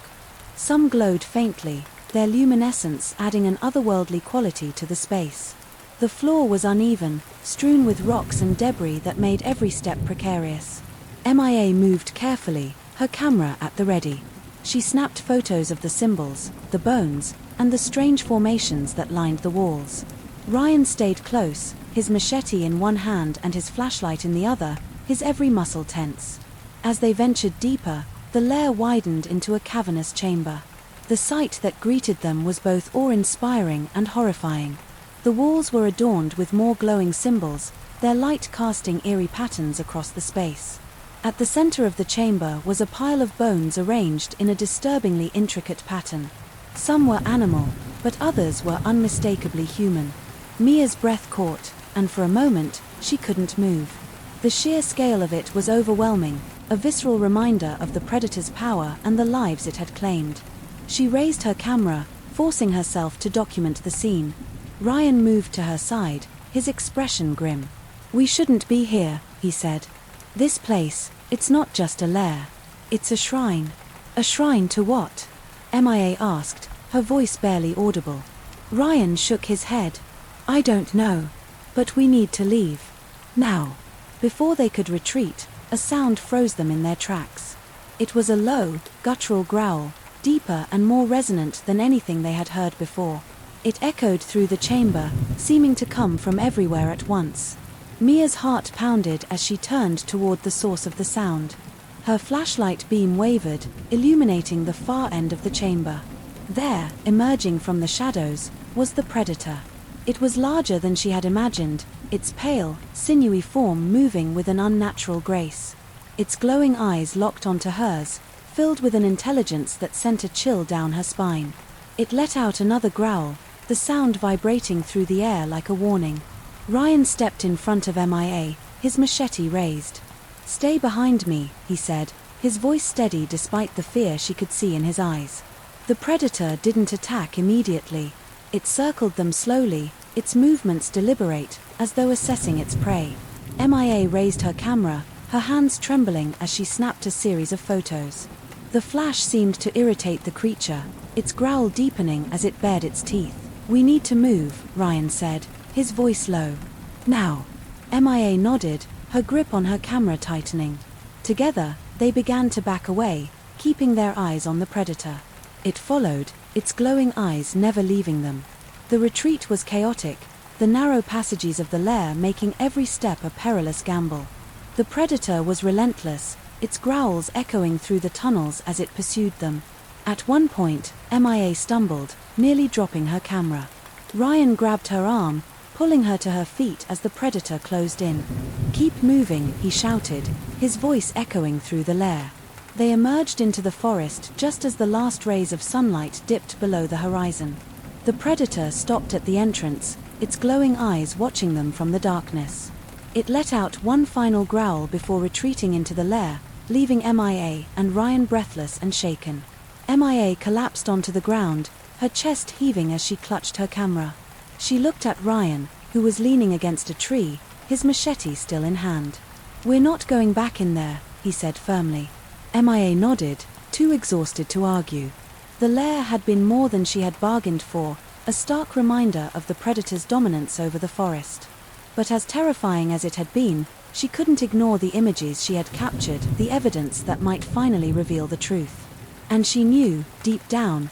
Some glowed faintly, their luminescence adding an otherworldly quality to the space. The floor was uneven, strewn with rocks and debris that made every step precarious. MIA moved carefully, her camera at the ready. She snapped photos of the symbols, the bones, and the strange formations that lined the walls. Ryan stayed close, his machete in one hand and his flashlight in the other, his every muscle tense. As they ventured deeper, the lair widened into a cavernous chamber. The sight that greeted them was both awe-inspiring and horrifying. The walls were adorned with more glowing symbols, their light casting eerie patterns across the space. At the center of the chamber was a pile of bones arranged in a disturbingly intricate pattern. Some were animal, but others were unmistakably human. Mia's breath caught, and for a moment, she couldn't move. The sheer scale of it was overwhelming, a visceral reminder of the predator's power and the lives it had claimed. She raised her camera, forcing herself to document the scene. Ryan moved to her side, his expression grim. We shouldn't be here, he said. This place, it's not just a lair. It's a shrine. A shrine to what? MIA asked, her voice barely audible. Ryan shook his head. I don't know. But we need to leave. Now. Before they could retreat, a sound froze them in their tracks. It was a low, guttural growl, deeper and more resonant than anything they had heard before. It echoed through the chamber, seeming to come from everywhere at once. Mia's heart pounded as she turned toward the source of the sound. Her flashlight beam wavered, illuminating the far end of the chamber. There, emerging from the shadows, was the predator. It was larger than she had imagined, its pale, sinewy form moving with an unnatural grace. Its glowing eyes locked onto hers, filled with an intelligence that sent a chill down her spine. It let out another growl, the sound vibrating through the air like a warning. Ryan stepped in front of MIA, his machete raised. Stay behind me, he said, his voice steady despite the fear she could see in his eyes. The predator didn't attack immediately. It circled them slowly, its movements deliberate, as though assessing its prey. MIA raised her camera, her hands trembling as she snapped a series of photos. The flash seemed to irritate the creature, its growl deepening as it bared its teeth. We need to move, Ryan said, his voice low. Now. MIA nodded, her grip on her camera tightening. Together, they began to back away, keeping their eyes on the predator. It followed, its glowing eyes never leaving them. The retreat was chaotic, the narrow passages of the lair making every step a perilous gamble. The predator was relentless, its growls echoing through the tunnels as it pursued them. At one point, MIA stumbled, nearly dropping her camera. Ryan grabbed her arm, pulling her to her feet as the predator closed in. Keep moving, he shouted, his voice echoing through the lair. They emerged into the forest just as the last rays of sunlight dipped below the horizon. The predator stopped at the entrance, its glowing eyes watching them from the darkness. It let out one final growl before retreating into the lair, leaving MIA and Ryan breathless and shaken. MIA collapsed onto the ground, her chest heaving as she clutched her camera. She looked at Ryan, who was leaning against a tree, his machete still in hand. We're not going back in there, he said firmly. MIA nodded, too exhausted to argue. The lair had been more than she had bargained for, a stark reminder of the predator's dominance over the forest. But as terrifying as it had been, she couldn't ignore the images she had captured, the evidence that might finally reveal the truth. And she knew, deep down,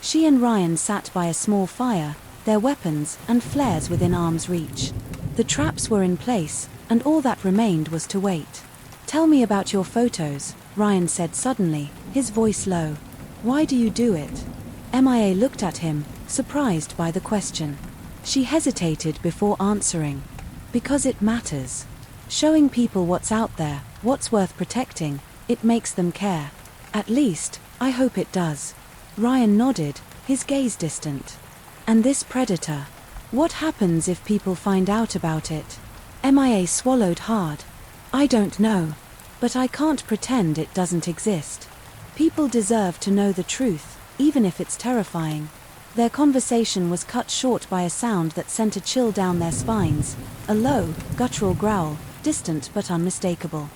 She and Ryan sat by a small fire, their weapons and flares within arm's reach. The traps were in place, and all that remained was to wait. "Tell me about your photos," Ryan said suddenly, his voice low. "Why do you do it?" Mia looked at him, surprised by the question. She hesitated before answering. "Because it matters. Showing people what's out there, what's worth protecting, it makes them care. At least, I hope it does." Ryan nodded, his gaze distant. "And this predator? What happens if people find out about it?" Mia swallowed hard. "I don't know. But I can't pretend it doesn't exist. People deserve to know the truth, even if it's terrifying." Their conversation was cut short by a sound that sent a chill down their spines, a low, guttural growl, distant but unmistakable.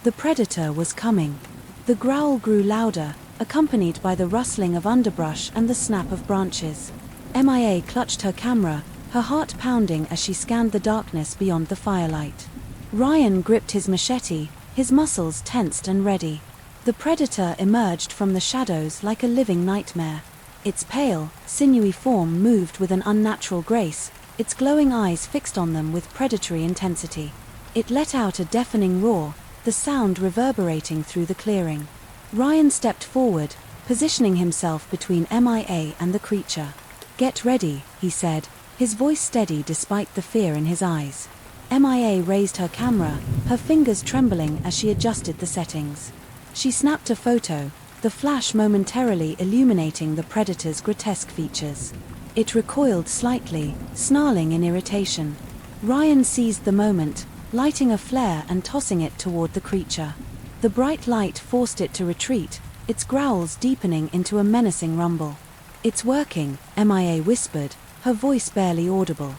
The predator was coming. The growl grew louder, accompanied by the rustling of underbrush and the snap of branches. Mia clutched her camera, her heart pounding as she scanned the darkness beyond the firelight. Ryan gripped his machete, his muscles tensed and ready. The predator emerged from the shadows like a living nightmare. Its pale, sinewy form moved with an unnatural grace, its glowing eyes fixed on them with predatory intensity. It let out a deafening roar, the sound reverberating through the clearing. Ryan stepped forward, positioning himself between Mia and the creature. "Get ready," he said, his voice steady despite the fear in his eyes. Mia raised her camera, her fingers trembling as she adjusted the settings. She snapped a photo, the flash momentarily illuminating the predator's grotesque features. It recoiled slightly, snarling in irritation. Ryan seized the moment, lighting a flare and tossing it toward the creature. The bright light forced it to retreat, its growls deepening into a menacing rumble. "It's working," Mia whispered, her voice barely audible.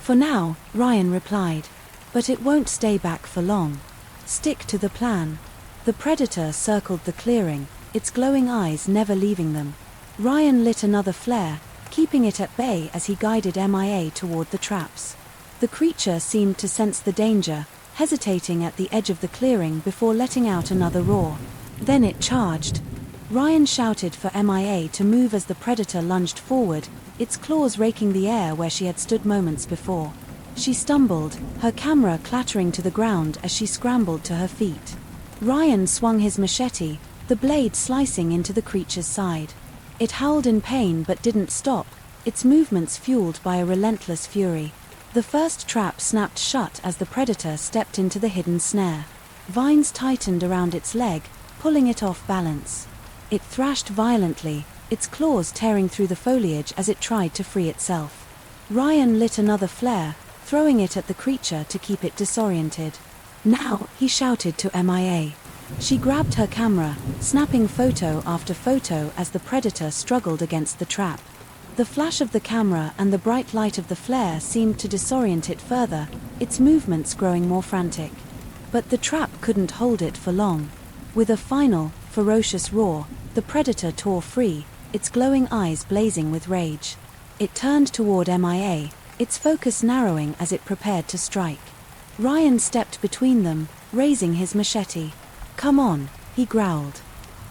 "For now," Ryan replied. "But it won't stay back for long. Stick to the plan." The predator circled the clearing, its glowing eyes never leaving them. Ryan lit another flare, keeping it at bay as he guided Mia toward the traps. The creature seemed to sense the danger, hesitating at the edge of the clearing before letting out another roar. Then it charged. Ryan shouted for Mia to move as the predator lunged forward, its claws raking the air where she had stood moments before. She stumbled, her camera clattering to the ground as she scrambled to her feet. Ryan swung his machete, the blade slicing into the creature's side. It howled in pain but didn't stop, its movements fueled by a relentless fury. The first trap snapped shut as the predator stepped into the hidden snare. Vines tightened around its leg, pulling it off balance. It thrashed violently, its claws tearing through the foliage as it tried to free itself. Ryan lit another flare, throwing it at the creature to keep it disoriented. "Now," he shouted to Mia. She grabbed her camera, snapping photo after photo as the predator struggled against the trap. The flash of the camera and the bright light of the flare seemed to disorient it further, its movements growing more frantic. But the trap couldn't hold it for long. With a final, ferocious roar, the predator tore free, its glowing eyes blazing with rage. It turned toward Mia, its focus narrowing as it prepared to strike. Ryan stepped between them, raising his machete. "Come on," he growled.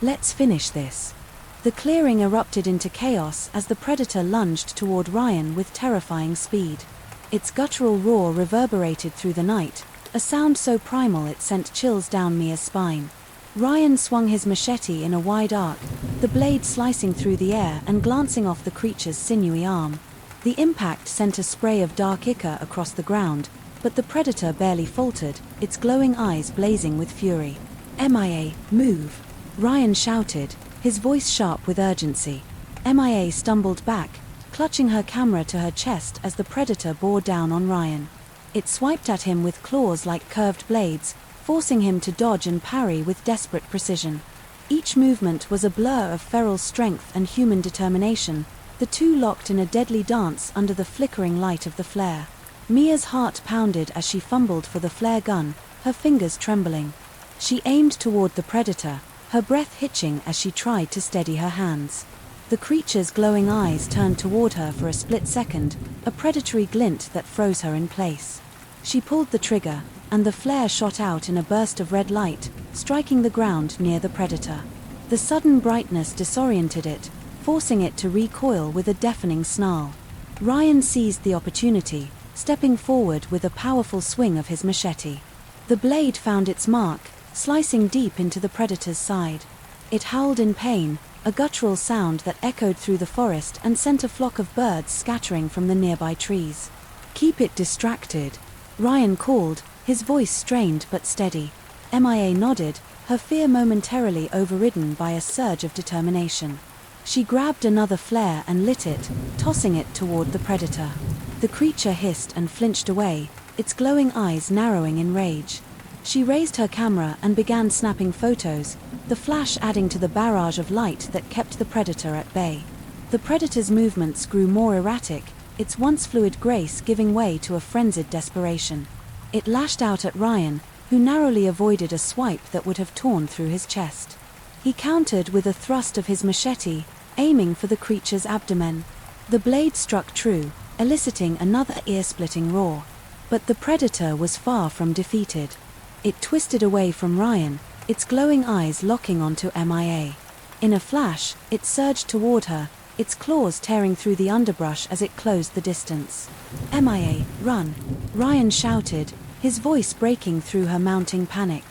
"Let's finish this." The clearing erupted into chaos as the predator lunged toward Ryan with terrifying speed. Its guttural roar reverberated through the night, a sound so primal it sent chills down Mia's spine. Ryan swung his machete in a wide arc, the blade slicing through the air and glancing off the creature's sinewy arm. The impact sent a spray of dark ichor across the ground, but the predator barely faltered, its glowing eyes blazing with fury. "Mia, move!" Ryan shouted, his voice sharp with urgency. Mia stumbled back, clutching her camera to her chest as the predator bore down on Ryan. It swiped at him with claws like curved blades, forcing him to dodge and parry with desperate precision. Each movement was a blur of feral strength and human determination, the two locked in a deadly dance under the flickering light of the flare. Mia's heart pounded as she fumbled for the flare gun, her fingers trembling. She aimed toward the predator, her breath hitching as she tried to steady her hands. The creature's glowing eyes turned toward her for a split second, a predatory glint that froze her in place. She pulled the trigger, and the flare shot out in a burst of red light, striking the ground near the predator. The sudden brightness disoriented it, forcing it to recoil with a deafening snarl. Ryan seized the opportunity, stepping forward with a powerful swing of his machete. The blade found its mark, slicing deep into the predator's side. It howled in pain, a guttural sound that echoed through the forest and sent a flock of birds scattering from the nearby trees. "Keep it distracted," Ryan called, his voice strained but steady. Mia nodded, her fear momentarily overridden by a surge of determination. She grabbed another flare and lit it, tossing it toward the predator. The creature hissed and flinched away, its glowing eyes narrowing in rage. She raised her camera and began snapping photos, the flash adding to the barrage of light that kept the predator at bay. The predator's movements grew more erratic, its once fluid grace giving way to a frenzied desperation. It lashed out at Ryan, who narrowly avoided a swipe that would have torn through his chest. He countered with a thrust of his machete, aiming for the creature's abdomen. The blade struck true, eliciting another ear-splitting roar. But the predator was far from defeated. It twisted away from Ryan, its glowing eyes locking onto Mia. In a flash, it surged toward her, its claws tearing through the underbrush as it closed the distance. "Mia, run!" Ryan shouted, his voice breaking through her mounting panic.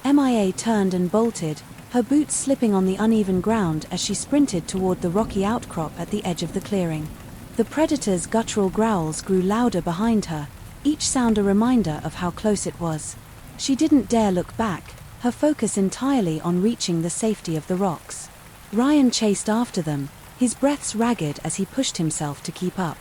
Mia turned and bolted, her boots slipping on the uneven ground as she sprinted toward the rocky outcrop at the edge of the clearing. The predator's guttural growls grew louder behind her, each sound a reminder of how close it was. She didn't dare look back, her focus entirely on reaching the safety of the rocks. Ryan chased after them, his breaths ragged as he pushed himself to keep up.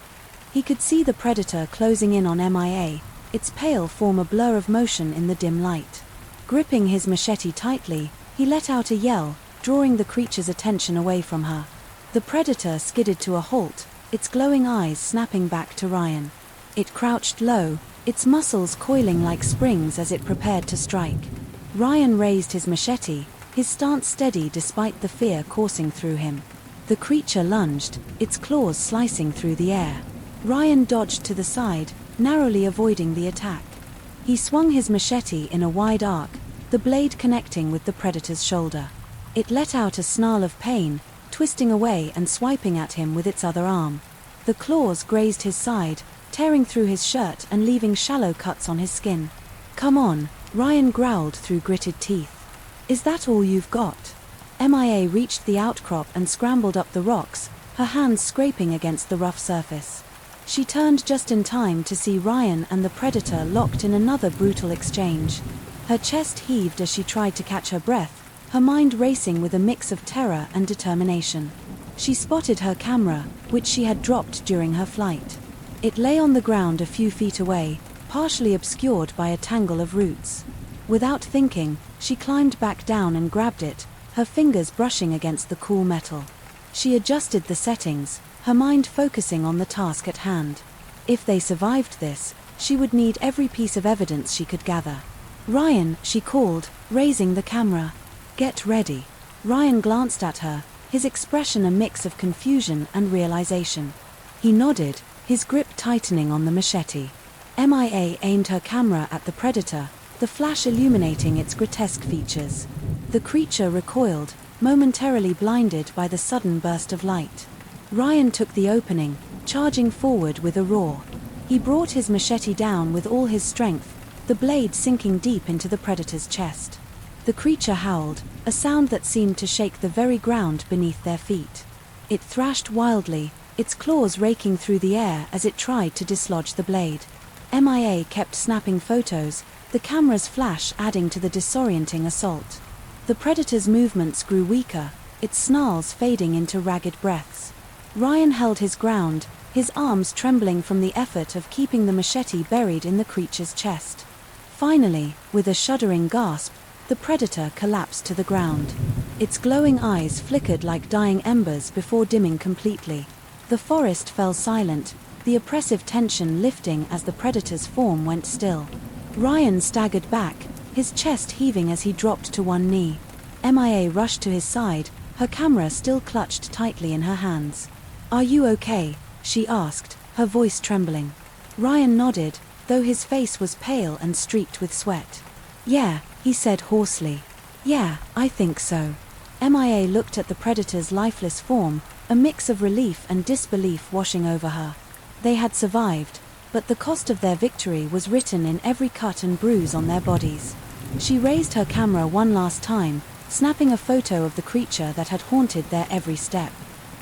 He could see the predator closing in on Mia, its pale form a blur of motion in the dim light. Gripping his machete tightly, he let out a yell, drawing the creature's attention away from her. The predator skidded to a halt, its glowing eyes snapping back to Ryan. It crouched low, its muscles coiling like springs as it prepared to strike. Ryan raised his machete, his stance steady despite the fear coursing through him. The creature lunged, its claws slicing through the air. Ryan dodged to the side, narrowly avoiding the attack. He swung his machete in a wide arc, the blade connecting with the predator's shoulder. It let out a snarl of pain, twisting away and swiping at him with its other arm. The claws grazed his side, tearing through his shirt and leaving shallow cuts on his skin. "Come on," Ryan growled through gritted teeth. "Is that all you've got?" Mia reached the outcrop and scrambled up the rocks, her hands scraping against the rough surface. She turned just in time to see Ryan and the predator locked in another brutal exchange. Her chest heaved as she tried to catch her breath, her mind racing with a mix of terror and determination. She spotted her camera, which she had dropped during her flight. It lay on the ground a few feet away, partially obscured by a tangle of roots. Without thinking, she climbed back down and grabbed it, her fingers brushing against the cool metal. She adjusted the settings, her mind focusing on the task at hand. If they survived this, she would need every piece of evidence she could gather. "Ryan," she called, raising the camera. "Get ready." Ryan glanced at her, his expression a mix of confusion and realization. He nodded, his grip tightening on the machete. Mia aimed her camera at the predator, the flash illuminating its grotesque features. The creature recoiled, momentarily blinded by the sudden burst of light. Ryan took the opening, charging forward with a roar. He brought his machete down with all his strength, the blade sinking deep into the predator's chest. The creature howled, a sound that seemed to shake the very ground beneath their feet. It thrashed wildly, its claws raking through the air as it tried to dislodge the blade. Mia kept snapping photos, the camera's flash adding to the disorienting assault. The predator's movements grew weaker, its snarls fading into ragged breaths. Ryan held his ground, his arms trembling from the effort of keeping the machete buried in the creature's chest. Finally, with a shuddering gasp, the predator collapsed to the ground. Its glowing eyes flickered like dying embers before dimming completely. The forest fell silent, the oppressive tension lifting as the predator's form went still. Ryan staggered back, his chest heaving as he dropped to one knee. Mia rushed to his side, her camera still clutched tightly in her hands. "Are you okay?" she asked, her voice trembling. Ryan nodded, though his face was pale and streaked with sweat. "Yeah," he said hoarsely. "Yeah, I think so." MIA looked at the predator's lifeless form, a mix of relief and disbelief washing over her. They had survived, but the cost of their victory was written in every cut and bruise on their bodies. She raised her camera one last time, snapping a photo of the creature that had haunted their every step.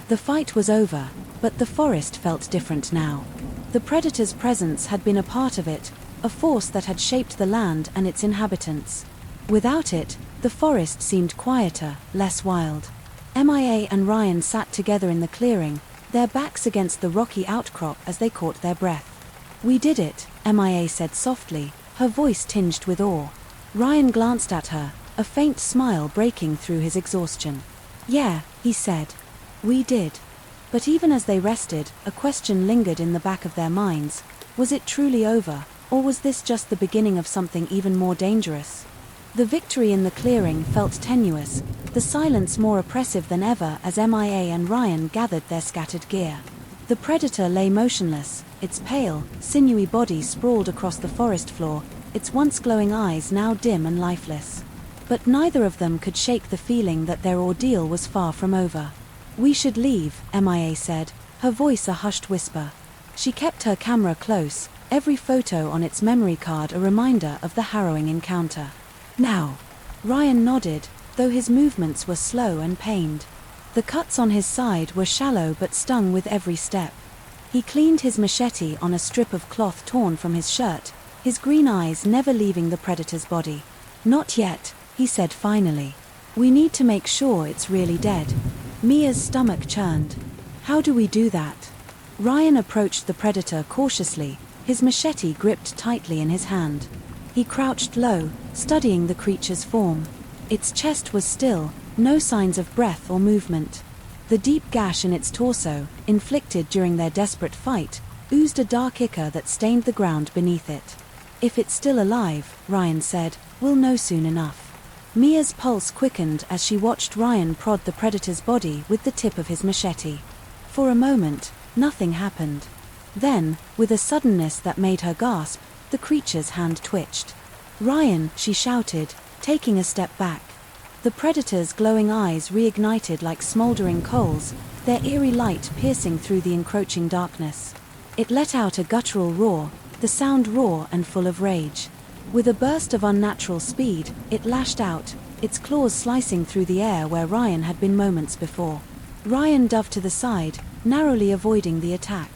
The fight was over, but the forest felt different now. The predator's presence had been a part of it, a force that had shaped the land and its inhabitants. Without it, the forest seemed quieter, less wild. MIA and Ryan sat together in the clearing, their backs against the rocky outcrop as they caught their breath. "We did it," MIA said softly, her voice tinged with awe. Ryan glanced at her, a faint smile breaking through his exhaustion. "Yeah," he said. "We did." But even as they rested, a question lingered in the back of their minds. Was it truly over, or was this just the beginning of something even more dangerous? The victory in the clearing felt tenuous, the silence more oppressive than ever as MIA and Ryan gathered their scattered gear. The predator lay motionless, its pale, sinewy body sprawled across the forest floor, its once glowing eyes now dim and lifeless. But neither of them could shake the feeling that their ordeal was far from over. "We should leave," MIA said, her voice a hushed whisper. She kept her camera close, every photo on its memory card a reminder of the harrowing encounter. "Now." Ryan nodded, though his movements were slow and pained. The cuts on his side were shallow but stung with every step. He cleaned his machete on a strip of cloth torn from his shirt, his green eyes never leaving the predator's body. "Not yet," he said finally. "We need to make sure it's really dead." Mia's stomach churned. "How do we do that?" Ryan approached the predator cautiously, his machete gripped tightly in his hand. He crouched low, studying the creature's form. Its chest was still, no signs of breath or movement. The deep gash in its torso, inflicted during their desperate fight, oozed a dark ichor that stained the ground beneath it. "If it's still alive," Ryan said, "we'll know soon enough." Mia's pulse quickened as she watched Ryan prod the predator's body with the tip of his machete. For a moment, nothing happened. Then, with a suddenness that made her gasp, the creature's hand twitched. "Ryan," she shouted, taking a step back. The predator's glowing eyes reignited like smoldering coals, their eerie light piercing through the encroaching darkness. It let out a guttural roar, the sound raw and full of rage. With a burst of unnatural speed, it lashed out, its claws slicing through the air where Ryan had been moments before. Ryan dove to the side, narrowly avoiding the attack.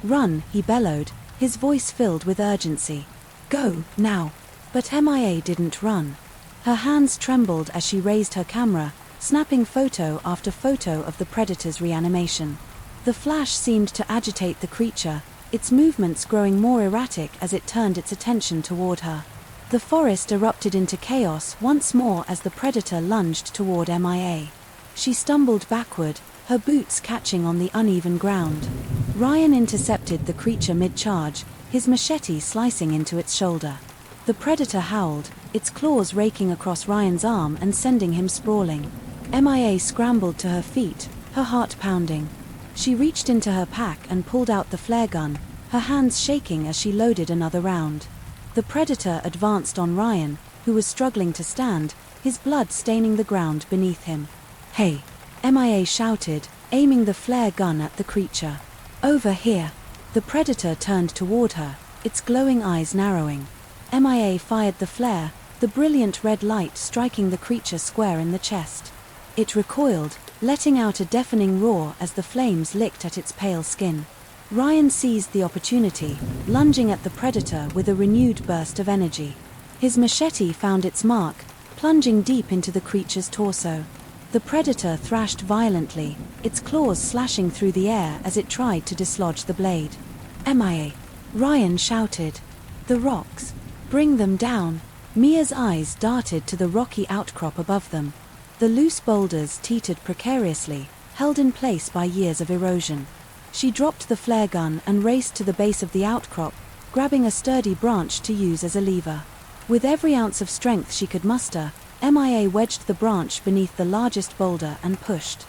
"Run," he bellowed, his voice filled with urgency. "Go, now." But MIA didn't run. Her hands trembled as she raised her camera, snapping photo after photo of the predator's reanimation. The flash seemed to agitate the creature, its movements growing more erratic as it turned its attention toward her. The forest erupted into chaos once more as the predator lunged toward MIA. She stumbled backward, her boots catching on the uneven ground. Ryan intercepted the creature mid-charge, his machete slicing into its shoulder. The predator howled, its claws raking across Ryan's arm and sending him sprawling. MIA scrambled to her feet, her heart pounding. She reached into her pack and pulled out the flare gun, her hands shaking as she loaded another round. The predator advanced on Ryan, who was struggling to stand, his blood staining the ground beneath him. "Hey!" MIA shouted, aiming the flare gun at the creature. "Over here!" The predator turned toward her, its glowing eyes narrowing. MIA fired the flare, the brilliant red light striking the creature square in the chest. It recoiled, letting out a deafening roar as the flames licked at its pale skin. Ryan seized the opportunity, lunging at the predator with a renewed burst of energy. His machete found its mark, plunging deep into the creature's torso. The predator thrashed violently, its claws slashing through the air as it tried to dislodge the blade. "MIA!" Ryan shouted. "The rocks! Bring them down!" Mia's eyes darted to the rocky outcrop above them. The loose boulders teetered precariously, held in place by years of erosion. She dropped the flare gun and raced to the base of the outcrop, grabbing a sturdy branch to use as a lever. With every ounce of strength she could muster, MIA wedged the branch beneath the largest boulder and pushed.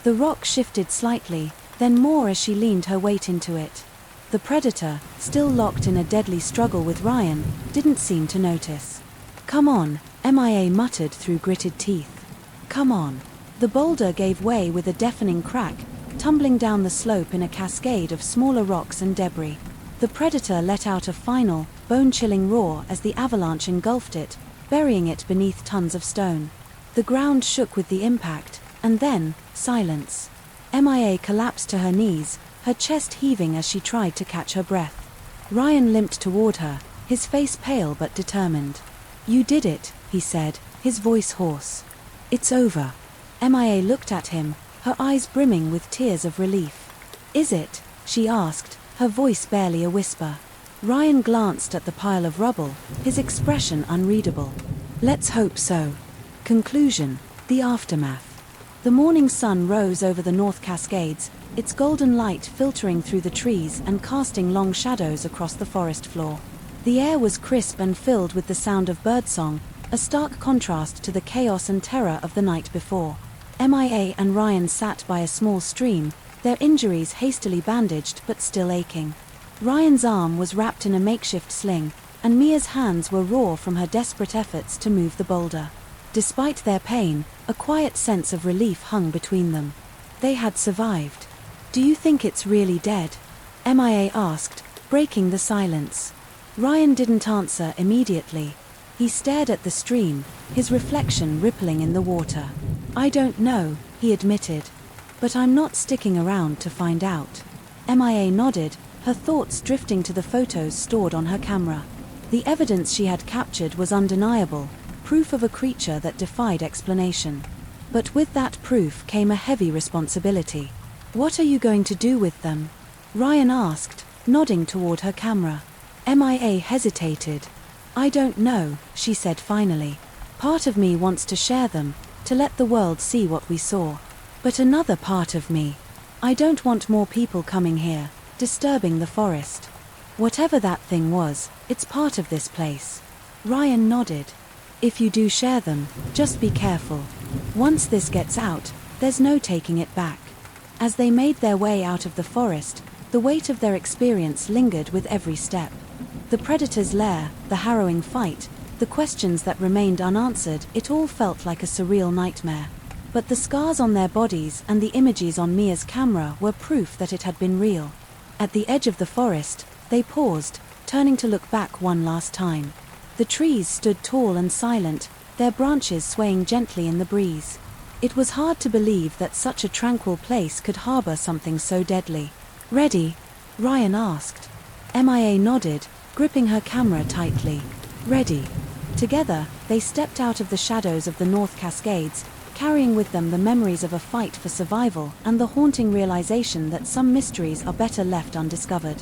The rock shifted slightly, then more as she leaned her weight into it. The predator, still locked in a deadly struggle with Ryan, didn't seem to notice. "Come on," MIA muttered through gritted teeth. "Come on." The boulder gave way with a deafening crack, tumbling down the slope in a cascade of smaller rocks and debris. The predator let out a final, bone-chilling roar as the avalanche engulfed it, burying it beneath tons of stone. The ground shook with the impact, and then, silence. Mia collapsed to her knees, her chest heaving as she tried to catch her breath. Ryan limped toward her, his face pale but determined. "You did it," he said, his voice hoarse. "It's over." Mia looked at him, her eyes brimming with tears of relief. "Is it?" she asked, her voice barely a whisper. Ryan glanced at the pile of rubble, his expression unreadable. "Let's hope so." Conclusion: the aftermath. The morning sun rose over the North Cascades, its golden light filtering through the trees and casting long shadows across the forest floor. The air was crisp and filled with the sound of birdsong, a stark contrast to the chaos and terror of the night before. Mia and Ryan sat by a small stream, their injuries hastily bandaged but still aching. Ryan's arm was wrapped in a makeshift sling, and Mia's hands were raw from her desperate efforts to move the boulder. Despite their pain, a quiet sense of relief hung between them. They had survived. "Do you think it's really dead?" Mia asked, breaking the silence. Ryan didn't answer immediately. He stared at the stream, his reflection rippling in the water. "I don't know," he admitted. "But I'm not sticking around to find out." Mia nodded, her thoughts drifting to the photos stored on her camera. The evidence she had captured was undeniable, proof of a creature that defied explanation. But with that proof came a heavy responsibility. "What are you going to do with them?" Ryan asked, nodding toward her camera. Mia hesitated. "I don't know," she said finally. "Part of me wants to share them, to let the world see what we saw. But another part of me, I don't want more people coming here, disturbing the forest. Whatever that thing was, it's part of this place." Ryan nodded. "If you do share them, just be careful. Once this gets out, there's no taking it back." As they made their way out of the forest, the weight of their experience lingered with every step. The predator's lair, the harrowing fight, the questions that remained unanswered, it all felt like a surreal nightmare. But the scars on their bodies and the images on Mia's camera were proof that it had been real. At the edge of the forest, they paused, turning to look back one last time. The trees stood tall and silent, their branches swaying gently in the breeze. It was hard to believe that such a tranquil place could harbor something so deadly. "Ready?" Ryan asked. Mia nodded, gripping her camera tightly. "Ready." Together, they stepped out of the shadows of the North Cascades, carrying with them the memories of a fight for survival and the haunting realization that some mysteries are better left undiscovered.